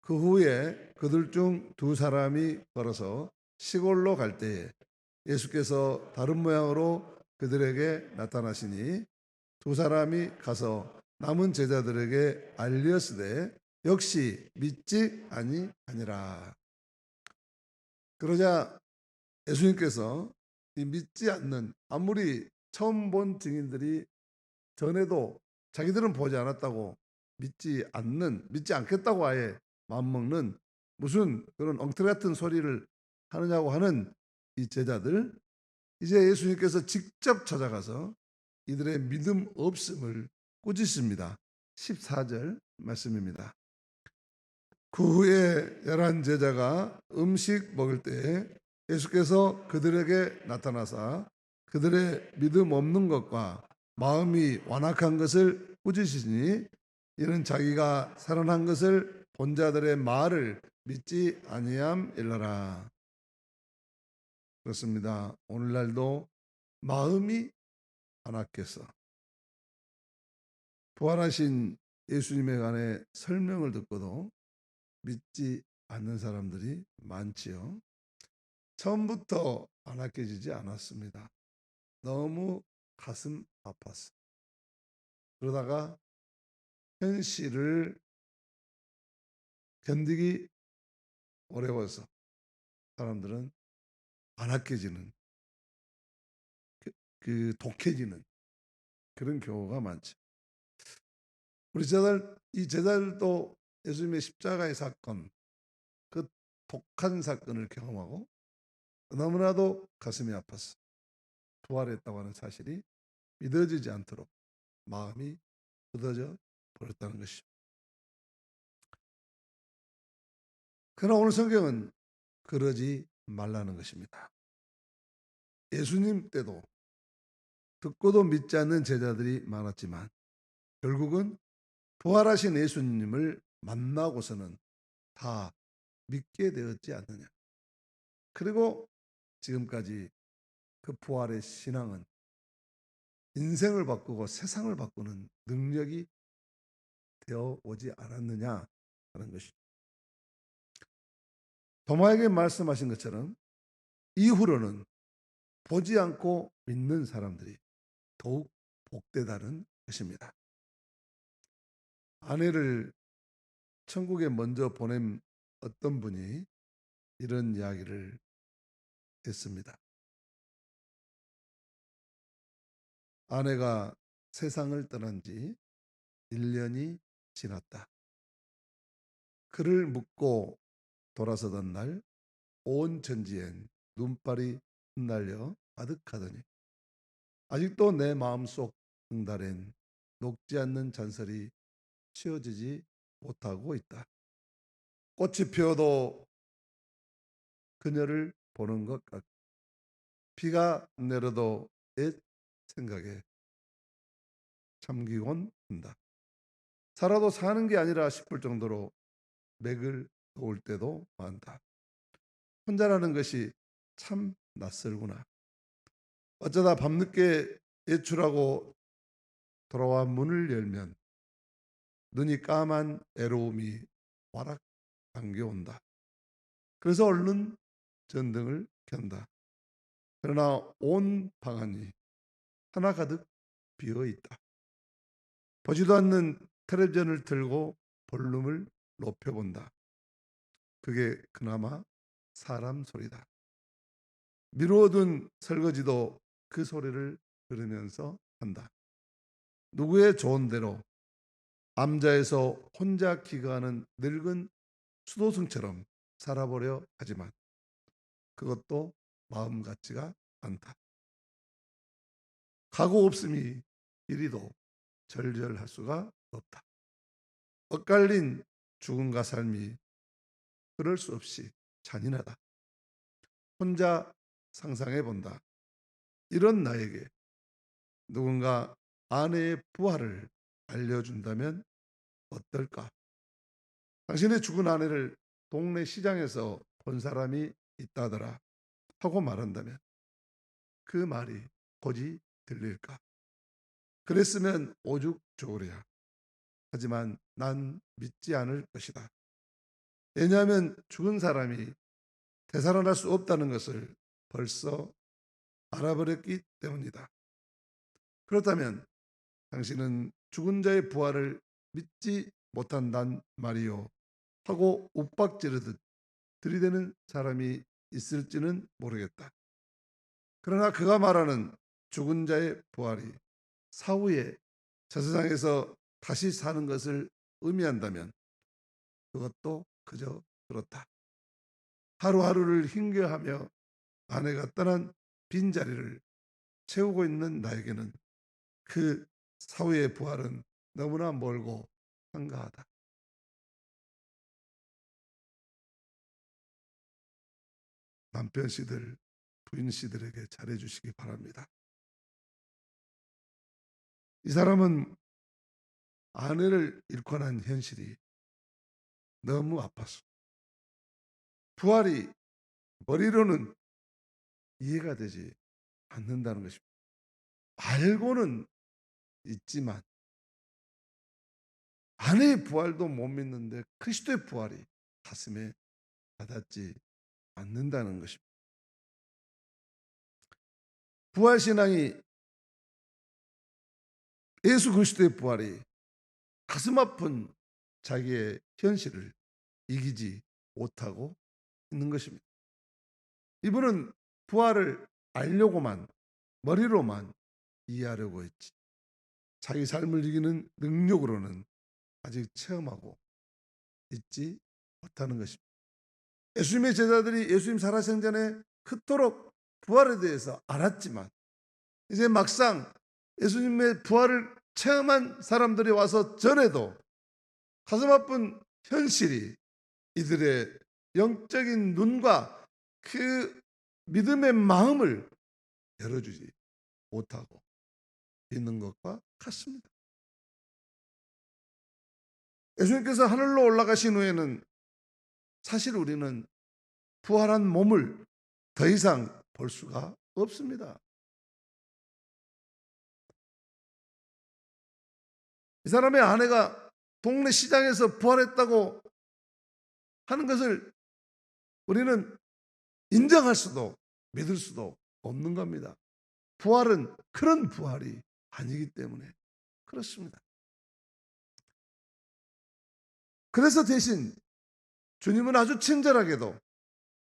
그 후에 그들 중 2 사람이 걸어서 시골로 갈 때에 예수께서 다른 모양으로 그들에게 나타나시니 2 사람이 가서 남은 제자들에게 알렸으되 역시 믿지 아니하니라. 그러자 예수님께서 이 믿지 않는, 아무리 처음 본 증인들이 전에도 자기들은 보지 않았다고 믿지 않겠다고 아예 마음먹는 무슨 그런 엉터리 같은 소리를 하느냐고 하는 이 제자들, 이제 예수님께서 직접 찾아가서 이들의 믿음 없음을 꾸짖습니다. 14절 말씀입니다. 그 후에 11 제자가 음식 먹을 때에 예수께서 그들에게 나타나사 그들의 믿음 없는 것과 마음이 완악한 것을 꾸짖으시니 이는 자기가 살아난 것을 본 자들의 말을 믿지 아니함일러라. 그렇습니다. 오늘날도 마음이 완악해서 부활하신 예수님에 관해 설명을 듣고도 믿지 않는 사람들이 많지요. 처음부터 완악해지지 않았습니다. 너무 가슴 아팠어. 그러다가 현실을 견디기 어려워서 사람들은 완악해지는, 독해지는 그런 경우가 많죠. 우리 이 제자들도 예수님의 십자가의 사건, 그 독한 사건을 경험하고 너무나도 가슴이 아팠어. 부활했다고 하는 사실이 믿어지지 않도록 마음이 굳어져 버렸다는 것이죠. 그러나 오늘 성경은 그러지 말라는 것입니다. 예수님 때도 듣고도 믿지 않는 제자들이 많았지만 결국은 부활하신 예수님을 만나고서는 다 믿게 되었지 않느냐. 그리고 지금까지 그 부활의 신앙은 인생을 바꾸고 세상을 바꾸는 능력이 되어 오지 않았느냐 하는 것이죠. 도마에게 말씀하신 것처럼 이후로는 보지 않고 믿는 사람들이 더욱 복되다는 것입니다. 아내를 천국에 먼저 보낸 어떤 분이 이런 이야기를 했습니다. 아내가 세상을 떠난 지 1년이 지났다. 그를 묻고 돌아서던 날 온 천지엔 눈발이 흩날려 아득하더니 아직도 내 마음속 응달엔 녹지 않는 잔설이 치워지지 못하고 있다. 꽃이 피어도 그녀를 보는 것 같고 비가 내려도 옛 생각에 잠기곤 한다. 살아도 사는 게 아니라 싶을 정도로 맥을 놓을 때도 많다. 혼자라는 것이 참 낯설구나. 어쩌다 밤늦게 외출하고 돌아와 문을 열면 눈이 까만 애로움이 와락 안겨온다. 그래서 얼른 전등을 켠다. 그러나 온 방안이 하나 가득 비어 있다. 보지도 않는 텔레비전을 틀고 볼륨을 높여본다. 그게 그나마 사람 소리다. 미루어둔 설거지도 그 소리를 들으면서 한다. 누구의 좋은 대로 암자에서 혼자 기거하는 늙은 수도승처럼 살아보려 하지만 그것도 마음 같지가 않다. 각오 없음이 이리도 절절할 수가 없다. 엇갈린 죽음과 삶이 그럴 수 없이 잔인하다. 혼자 상상해 본다. 이런 나에게 누군가 아내의 부활을 알려준다면 어떨까? 당신의 죽은 아내를 동네 시장에서 본 사람이 있다더라 하고 말한다면 그 말이 곧이 들릴까? 그랬으면 오죽 좋으랴. 하지만 난 믿지 않을 것이다. 왜냐하면 죽은 사람이 되살아날 수 없다는 것을 벌써 알아버렸기 때문이다. 그렇다면 당신은 죽은 자의 부활을 믿지 못한단 말이요 하고 윽박지르듯 들이대는 사람이 있을지는 모르겠다. 그러나 그가 말하는 죽은 자의 부활이 사후에 저 세상에서 다시 사는 것을 의미한다면 그것도 그저 그렇다. 하루하루를 힘겨하며 아내가 떠난 빈자리를 채우고 있는 나에게는 그 사후의 부활은 너무나 멀고 한가하다. 남편 씨들, 부인 씨들에게 잘해 주시기 바랍니다. 이 사람은 아내를 잃고 난 현실이 너무 아팠어. 부활이 머리로는 이해가 되지 않는다는 것입니다. 알고는 있지만 아내의 부활도 못 믿는데 그리스도의 부활이 가슴에 와닿지 않는다는 것입니다. 부활신앙이, 예수 그리스도의 부활이 가슴 아픈 자기의 현실을 이기지 못하고 있는 것입니다. 이분은 부활을 알려고만, 머리로만 이해하려고 했지 자기 삶을 이기는 능력으로는 아직 체험하고 있지 못하는 것입니다. 예수님의 제자들이 예수님 살아생 전에 그토록 부활에 대해서 알았지만 이제 막상 예수님의 부활을 체험한 사람들이 와서 전에도 가슴 아픈 현실이 이들의 영적인 눈과 그 믿음의 마음을 열어주지 못하고 있는 것과 같습니다. 예수님께서 하늘로 올라가신 후에는 사실 우리는 부활한 몸을 더 이상 볼 수가 없습니다. 이 사람의 아내가 동네 시장에서 부활했다고 하는 것을 우리는 인정할 수도 믿을 수도 없는 겁니다. 부활은 그런 부활이 아니기 때문에 그렇습니다. 그래서 대신 주님은 아주 친절하게도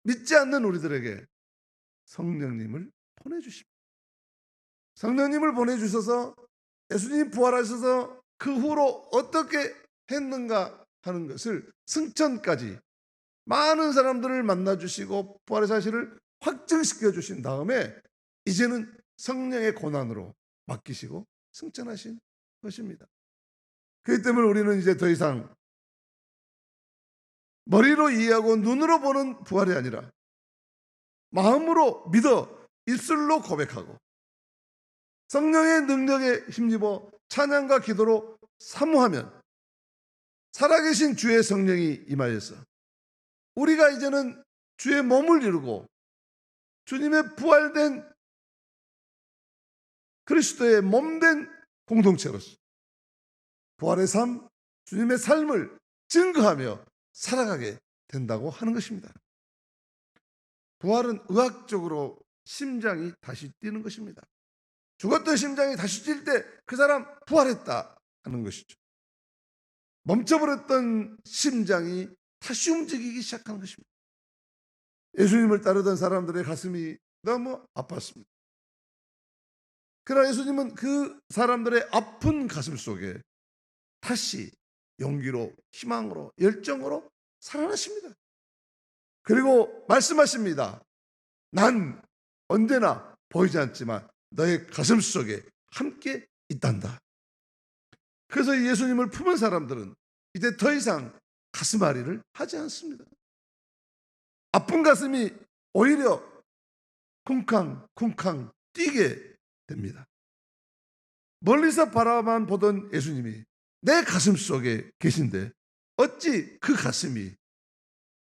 믿지 않는 우리들에게 성령님을 보내주십니다. 성령님을 보내주셔서 예수님 부활하셔서 그 후로 어떻게 했는가 하는 것을 승천까지 많은 사람들을 만나주시고 부활의 사실을 확증시켜 주신 다음에 이제는 성령의 고난으로 맡기시고 승천하신 것입니다. 그렇기 때문에 우리는 이제 더 이상 머리로 이해하고 눈으로 보는 부활이 아니라 마음으로 믿어 입술로 고백하고 성령의 능력에 힘입어 찬양과 기도로 사모하면 살아계신 주의 성령이 임하여서 우리가 이제는 주의 몸을 이루고 주님의 부활된 그리스도의 몸된 공동체로서 부활의 삶, 주님의 삶을 증거하며 살아가게 된다고 하는 것입니다. 부활은 의학적으로 심장이 다시 뛰는 것입니다. 죽었던 심장이 다시 뛸 때 그 사람 부활했다 하는 것이죠. 멈춰버렸던 심장이 다시 움직이기 시작하는 것입니다. 예수님을 따르던 사람들의 가슴이 너무 아팠습니다. 그러나 예수님은 그 사람들의 아픈 가슴 속에 다시 용기로, 희망으로, 열정으로 살아나십니다. 그리고 말씀하십니다. 난 언제나 보이지 않지만 너의 가슴 속에 함께 있단다. 그래서 예수님을 품은 사람들은 이제 더 이상 가슴앓이를 하지 않습니다. 아픈 가슴이 오히려 쿵쾅쿵쾅 뛰게 됩니다. 멀리서 바라만 보던 예수님이 내 가슴 속에 계신데 어찌 그 가슴이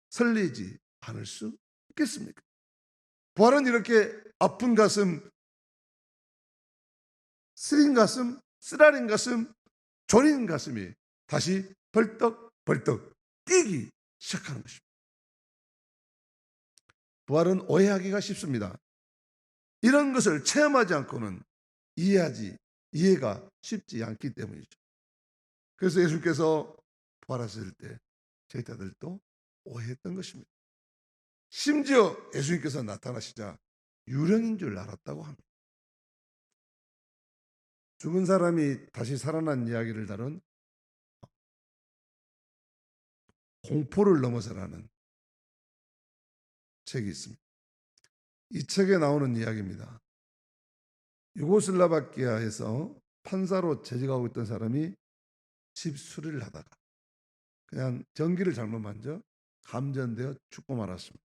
설레지 않을 수 있겠습니까? 부활은 이렇게 아픈 가슴, 쓰린 가슴, 쓰라린 가슴, 졸인 가슴이 다시 벌떡벌떡 뛰기 시작하는 것입니다. 부활은 오해하기가 쉽습니다. 이런 것을 체험하지 않고는 이해가 쉽지 않기 때문이죠. 그래서 예수님께서 부활하실 때 제자들도 오해했던 것입니다. 심지어 예수님께서 나타나시자 유령인 줄 알았다고 합니다. 죽은 사람이 다시 살아난 이야기를 다룬 공포를 넘어서라는 책이 있습니다. 이 책에 나오는 이야기입니다. 유고슬라바키아에서 판사로 재직하고 있던 사람이 집 수리를 하다가 그냥 전기를 잘못 만져 감전되어 죽고 말았습니다.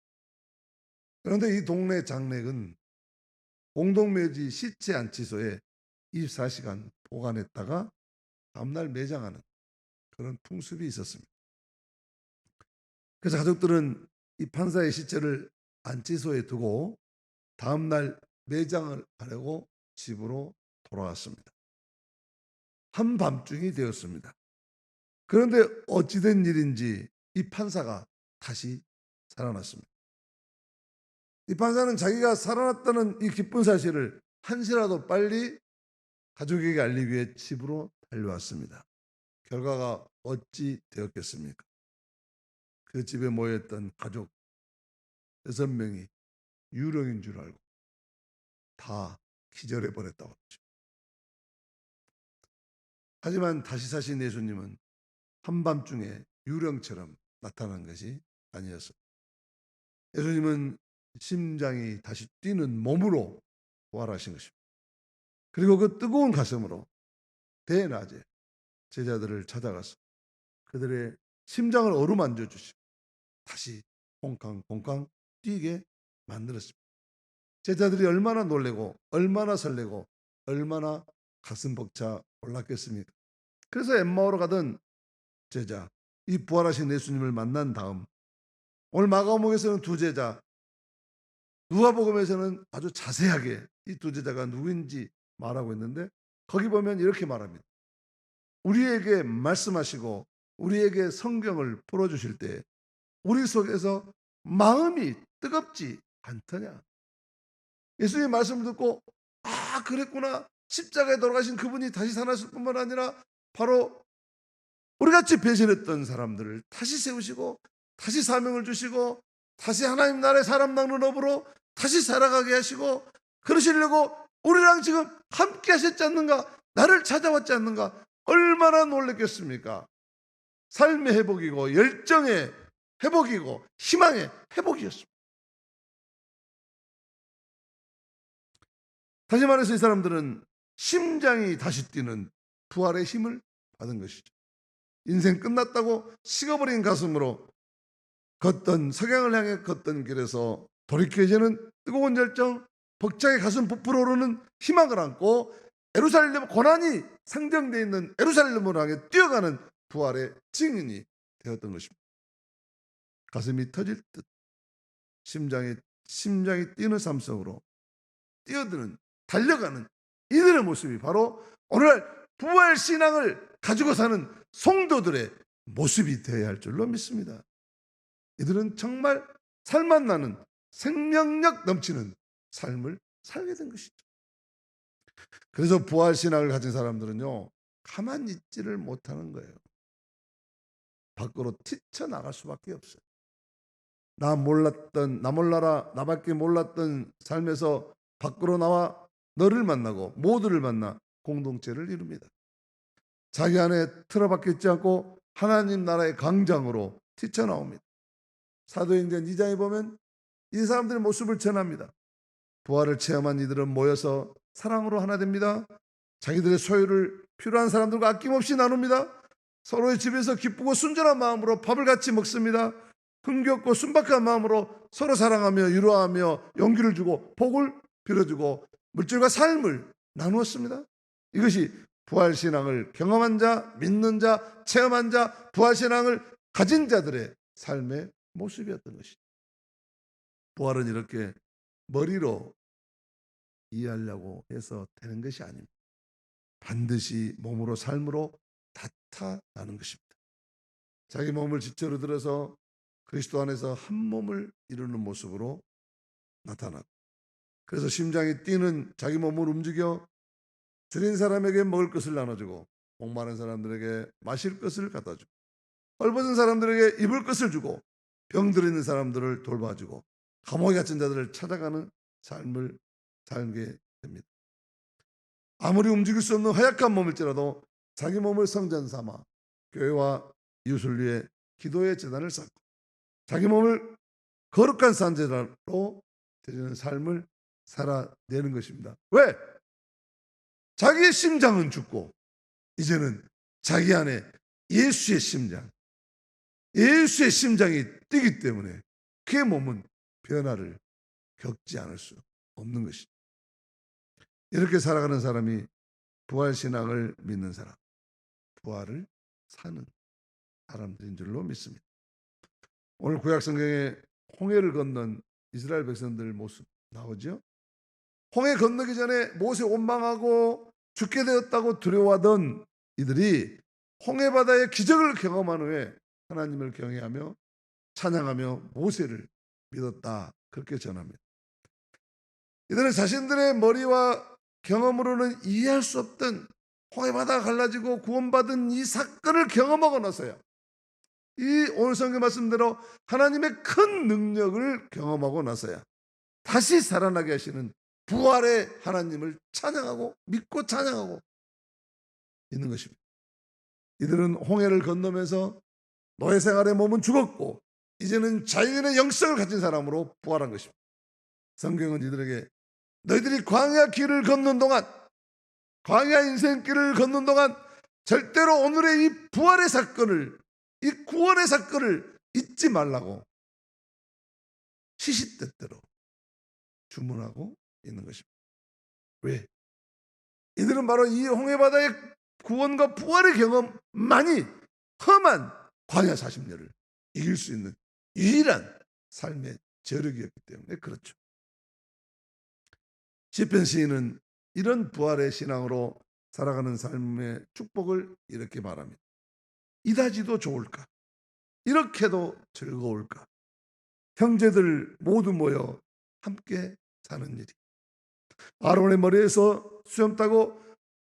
그런데 이 동네 장례는 공동묘지 시체 안치소에 24시간 보관했다가 다음날 매장하는 그런 풍습이 있었습니다. 그래서 가족들은 이 판사의 시체를 안치소에 두고 다음날 매장을 하려고 집으로 돌아왔습니다. 한밤중이 되었습니다. 그런데 어찌된 일인지 이 판사가 다시 살아났습니다. 이 판사는 자기가 살아났다는 이 기쁜 사실을 한시라도 빨리 가족에게 알리기 위해 집으로 달려왔습니다. 결과가 어찌 되었겠습니까? 그 집에 모여있던 가족 6명이 유령인 줄 알고 다 기절해 버렸다고 하죠. 하지만 다시 사신 예수님은 한밤중에 유령처럼 나타난 것이 아니었어요. 예수님은 심장이 다시 뛰는 몸으로 부활하신 것입니다. 그리고 그 뜨거운 가슴으로 대낮에 제자들을 찾아가서 그들의 심장을 어루만져 주시고 다시 콩캉콩캉 뛰게 만들었습니다. 제자들이 얼마나 놀래고 얼마나 설레고 얼마나 가슴 벅차 올랐겠습니까? 그래서 엠마오로 가던 제자, 이 부활하신 예수님을 만난 다음 오늘 마가복음에서는 두 제자, 누가복음에서는 아주 자세하게 이 두 제자가 누구인지 말하고 있는데 거기 보면 이렇게 말합니다. 우리에게 말씀하시고 우리에게 성경을 풀어주실 때 우리 속에서 마음이 뜨겁지 않더냐. 예수님의 말씀을 듣고 아 그랬구나, 십자가에 돌아가신 그분이 다시 살아났을 뿐만 아니라 바로 우리같이 배신했던 사람들을 다시 세우시고 다시 사명을 주시고 다시 하나님 나라의 사람 낚는 업으로 다시 살아가게 하시고 그러시려고 우리랑 지금 함께 하셨지 않는가, 나를 찾아왔지 않는가, 얼마나 놀랬겠습니까? 삶의 회복이고 열정의 회복이고 희망의 회복이었습니다. 다시 말해서 이 사람들은 심장이 다시 뛰는 부활의 힘을 받은 것이죠. 인생 끝났다고 식어버린 가슴으로 걷던, 석양을 향해 걷던 길에서 돌이켜 이제는 뜨거운 열정, 벅차게 가슴 부풀어 오르는 희망을 안고 예루살렘, 고난이 상정되어 있는 예루살렘을 향해 뛰어가는 부활의 증인이 되었던 것입니다. 가슴이 터질 듯 심장이 뛰는 삶 속으로 뛰어드는, 달려가는 이들의 모습이 바로 오늘날 부활 신앙을 가지고 사는 성도들의 모습이 되어야 할 줄로 믿습니다. 이들은 정말 살맛 나는 생명력 넘치는 삶을 살게 된 것이죠. 그래서 부활 신앙을 가진 사람들은요, 가만히 있지를 못하는 거예요. 밖으로 튀쳐나갈 수밖에 없어요. 나 몰라라, 나밖에 몰랐던 삶에서 밖으로 나와 너를 만나고 모두를 만나 공동체를 이룹니다. 자기 안에 틀어박혀 있지 않고 하나님 나라의 광장으로 튀쳐나옵니다. 사도행전 2장에 보면 이 사람들의 모습을 전합니다. 부활을 체험한 이들은 모여서 사랑으로 하나 됩니다. 자기들의 소유를 필요한 사람들과 아낌없이 나눕니다. 서로의 집에서 기쁘고 순전한 마음으로 밥을 같이 먹습니다. 흥겹고 순박한 마음으로 서로 사랑하며 위로하며 용기를 주고 복을 빌어주고 물질과 삶을 나누었습니다. 이것이 부활신앙을 경험한 자, 믿는 자, 체험한 자, 부활신앙을 가진 자들의 삶의 모습이었던 것이죠. 부활은 이렇게 머리로 이해하려고 해서 되는 것이 아닙니다. 반드시 몸으로, 삶으로 나타나는 것입니다. 자기 몸을 지체로 들어서 그리스도 안에서 한 몸을 이루는 모습으로 나타나고, 그래서 심장이 뛰는 자기 몸을 움직여 줄인 사람에게 먹을 것을 나눠주고 목마른 사람들에게 마실 것을 갖다 주고 헐벗은 사람들에게 입을 것을 주고 병들어 있는 사람들을 돌봐주고 감옥에 갇힌 자들을 찾아가는 삶을 살게 됩니다. 아무리 움직일 수 없는 허약한 몸일지라도 자기 몸을 성전 삼아 교회와 이웃을 위해 기도의 제단을 쌓고 자기 몸을 거룩한 산제단으로 드리는 삶을 살아내는 것입니다. 왜? 자기의 심장은 죽고 이제는 자기 안에 예수의 심장, 예수의 심장이 뛰기 때문에 그의 몸은 변화를 겪지 않을 수 없는 것이죠. 이렇게 살아가는 사람이 부활신앙을 믿는 사람, 부활을 사는 사람들인 줄로 믿습니다. 오늘 구약성경에 홍해를 건넌 이스라엘 백성들 모습 나오죠. 홍해 건너기 전에 모세 원망하고 죽게 되었다고 두려워하던 이들이 홍해바다의 기적을 경험한 후에 하나님을 경외하며 찬양하며 모세를 믿었다, 그렇게 전합니다. 이들은 자신들의 머리와 경험으로는 이해할 수 없던 홍해바다가 갈라지고 구원받은 이 사건을 경험하고 나서야 이 오늘 성경 말씀대로 하나님의 큰 능력을 경험하고 나서야 다시 살아나게 하시는 부활의 하나님을 찬양하고 믿고 찬양하고 있는 것입니다. 이들은 홍해를 건너면서 노예 생활의 몸은 죽었고 이제는 자연의 영성을 가진 사람으로 부활한 것입니다. 성경은 이들에게 너희들이 광야 길을 걷는 동안, 광야 인생길을 걷는 동안 절대로 오늘의 이 부활의 사건을, 이 구원의 사건을 잊지 말라고 시시때때로 주문하고 있는 것입니다. 왜? 이들은 바로 이 홍해바다의 구원과 부활의 경험만이 험한 광야 40년을 이길 수 있는 유일한 삶의 저력이었기 때문에 그렇죠. 시편 시인은 이런 부활의 신앙으로 살아가는 삶의 축복을 이렇게 말합니다. 이다지도 좋을까? 이렇게도 즐거울까? 형제들 모두 모여 함께 사는 일이. 아론의 머리에서 수염 따고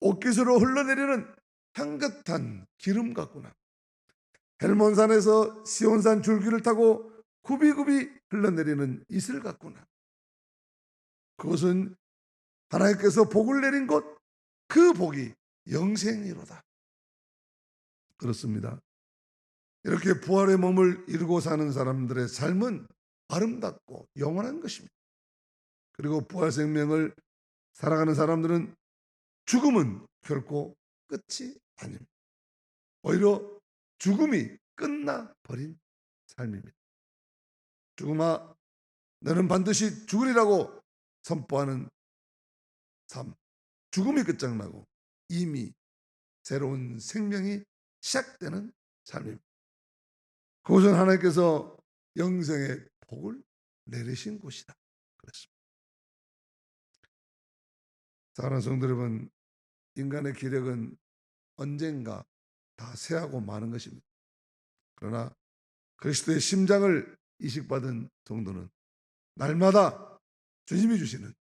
옷깃으로 흘러내리는 향긋한 기름 같구나. 헬몬산에서 시온산 줄기를 타고 굽이굽이 흘러내리는 이슬 같구나. 그것은 하나님께서 복을 내린 곳, 그 복이 영생이로다. 그렇습니다. 이렇게 부활의 몸을 이루고 사는 사람들의 삶은 아름답고 영원한 것입니다. 그리고 부활 생명을 살아가는 사람들은 죽음은 결코 끝이 아닙니다. 오히려 죽음이 끝나버린 삶입니다. 죽음아, 너는 반드시 죽으리라고 선포하는 삶, 죽음이 끝장나고 이미 새로운 생명이 시작되는 삶입니다. 그것은 하나님께서 영생의 복을 내리신 곳이다, 그랬습니다. 사랑하는 성도 여러분, 인간의 기력은 언젠가 다 쇠하고 마는 것입니다. 그러나 그리스도의 심장을 이식받은 성도는 날마다 주님이 주시는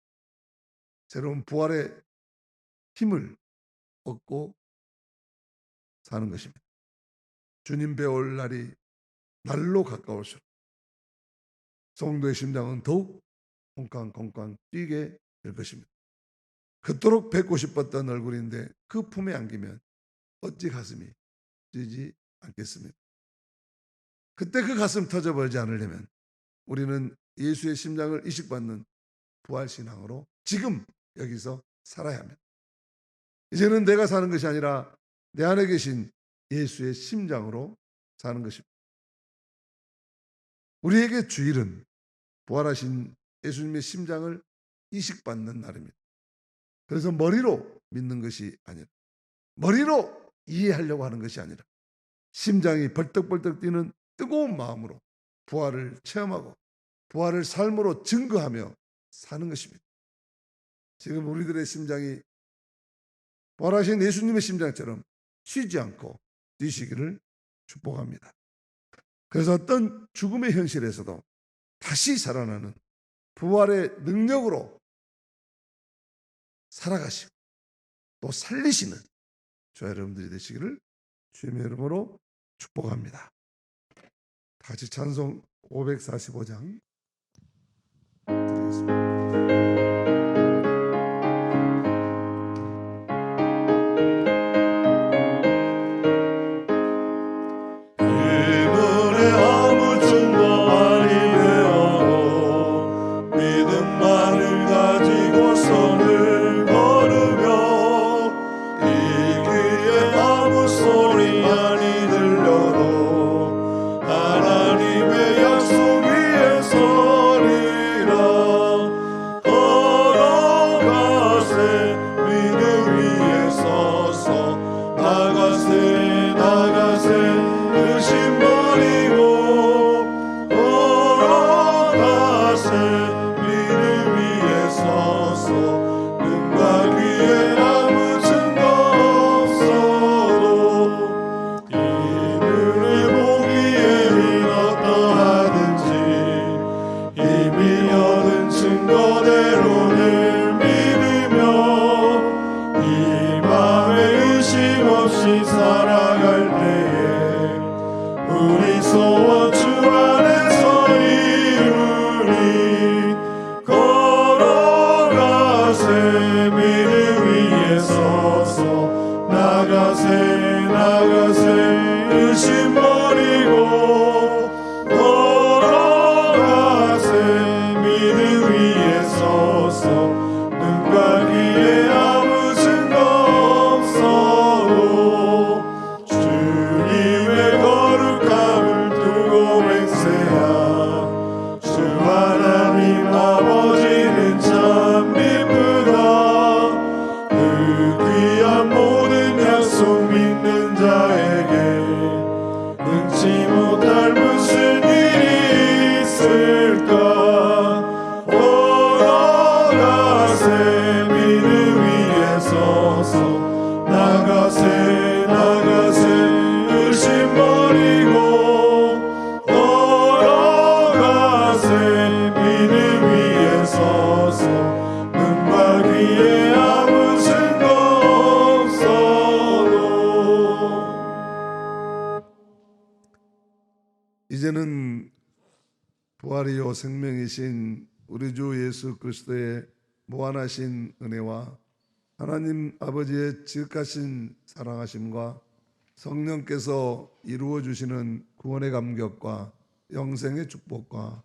새로운 부활의 힘을 얻고 사는 것입니다. 주님 배울 날이 날로 가까울수록 성도의 심장은 더욱 콩쾅콩쾅 뛰게 될 것입니다. 그토록 뵙고 싶었던 얼굴인데 그 품에 안기면 어찌 가슴이 뛰지 않겠습니까? 그때 그 가슴 터져버리지 않으려면 우리는 예수의 심장을 이식받는 부활신앙으로 지금 여기서 살아야 합니다. 이제는 내가 사는 것이 아니라 내 안에 계신 예수의 심장으로 사는 것입니다. 우리에게 주일은 부활하신 예수님의 심장을 이식받는 날입니다. 그래서 머리로 믿는 것이 아니라, 머리로 이해하려고 하는 것이 아니라 심장이 벌떡벌떡 뛰는 뜨거운 마음으로 부활을 체험하고 부활을 삶으로 증거하며 사는 것입니다. 지금 우리들의 심장이 부활하신 예수님의 심장처럼 쉬지 않고 뛰시기를 축복합니다. 그래서 어떤 죽음의 현실에서도 다시 살아나는 부활의 능력으로 살아가시고 또 살리시는 저와 여러분들이 되시기를 주님의 이름으로 축복합니다. 다 같이 찬송 545장 드리겠습니다. 이들의 아무 증거 아니 되어도 믿음만을 가지고 선을 걸으며 이 귀에 아무 소리 아니 들려도 하나님의 약속 위에 서리라. 눈과 귀에 아무 증거 없어도 이 눈에 보기에 어떠하든지 이미 얻은 증거대로를 믿으며 이 맘에 의심 없이 살아갈 때에 우리 소원 주 안에서 이루리. 걸어가세 믿음 위에 서서 나가세 의심 버리고 걸어가세 믿음 위에 서서 눈과 귀에 아무 증거 없어도 주님의 거룩함을 두고 맹세하. 주 하나님 아버지는 참 기쁘다. 그 귀한 모든 약속 믿는 자에게 능치 못할 무슨 일이 있을까. 걸어가세 믿음 위에 서서 나가세 의심 버리고 걸어가세 믿음 위에 서서 눈과 귀에 아무 증거 없어도. 이제는 부활이요 생명이신 우리 주 예수 그리스도의 무한하신 은혜와 하나님 아버지의 지극하신 사랑하심과 성령께서 이루어 주시는 구원의 감격과 영생의 축복과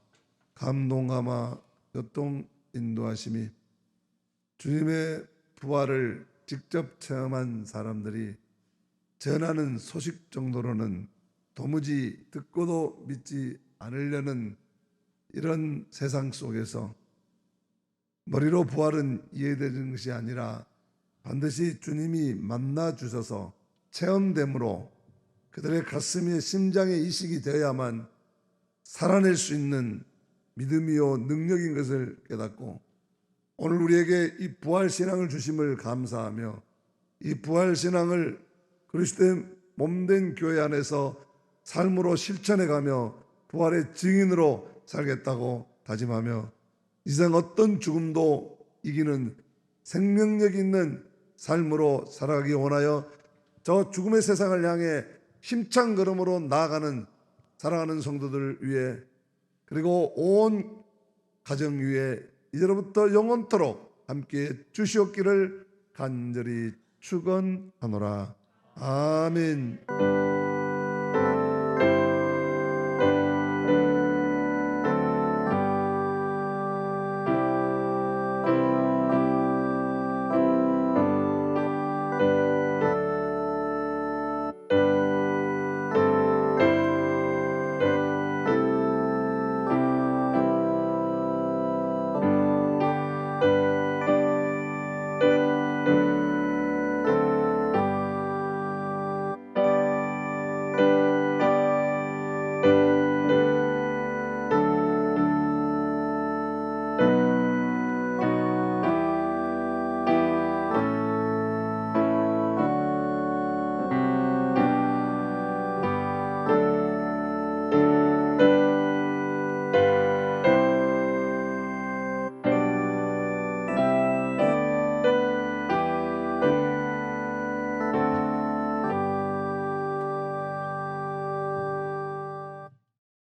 감동함과 교통 인도하심이 주님의 부활을 직접 체험한 사람들이 전하는 소식 정도로는 도무지 듣고도 믿지 않으려는 이런 세상 속에서 머리로 부활은 이해되는 것이 아니라 반드시 주님이 만나 주셔서 체험됨으로 그들의 가슴에 심장에 이식이 되어야만 살아낼 수 있는 믿음이요 능력인 것을 깨닫고 오늘 우리에게 이 부활신앙을 주심을 감사하며 이 부활신앙을 그리스도의 몸된 교회 안에서 삶으로 실천해가며 부활의 증인으로 살겠다고 다짐하며 이생 어떤 죽음도 이기는 생명력 있는 삶으로 살아가기 원하여 저 죽음의 세상을 향해 힘찬 걸음으로 나아가는 사랑하는 성도들 위해 그리고 온 가정 위에 이제로부터 영원토록 함께 주시옵기를 간절히 축원하노라. 아멘.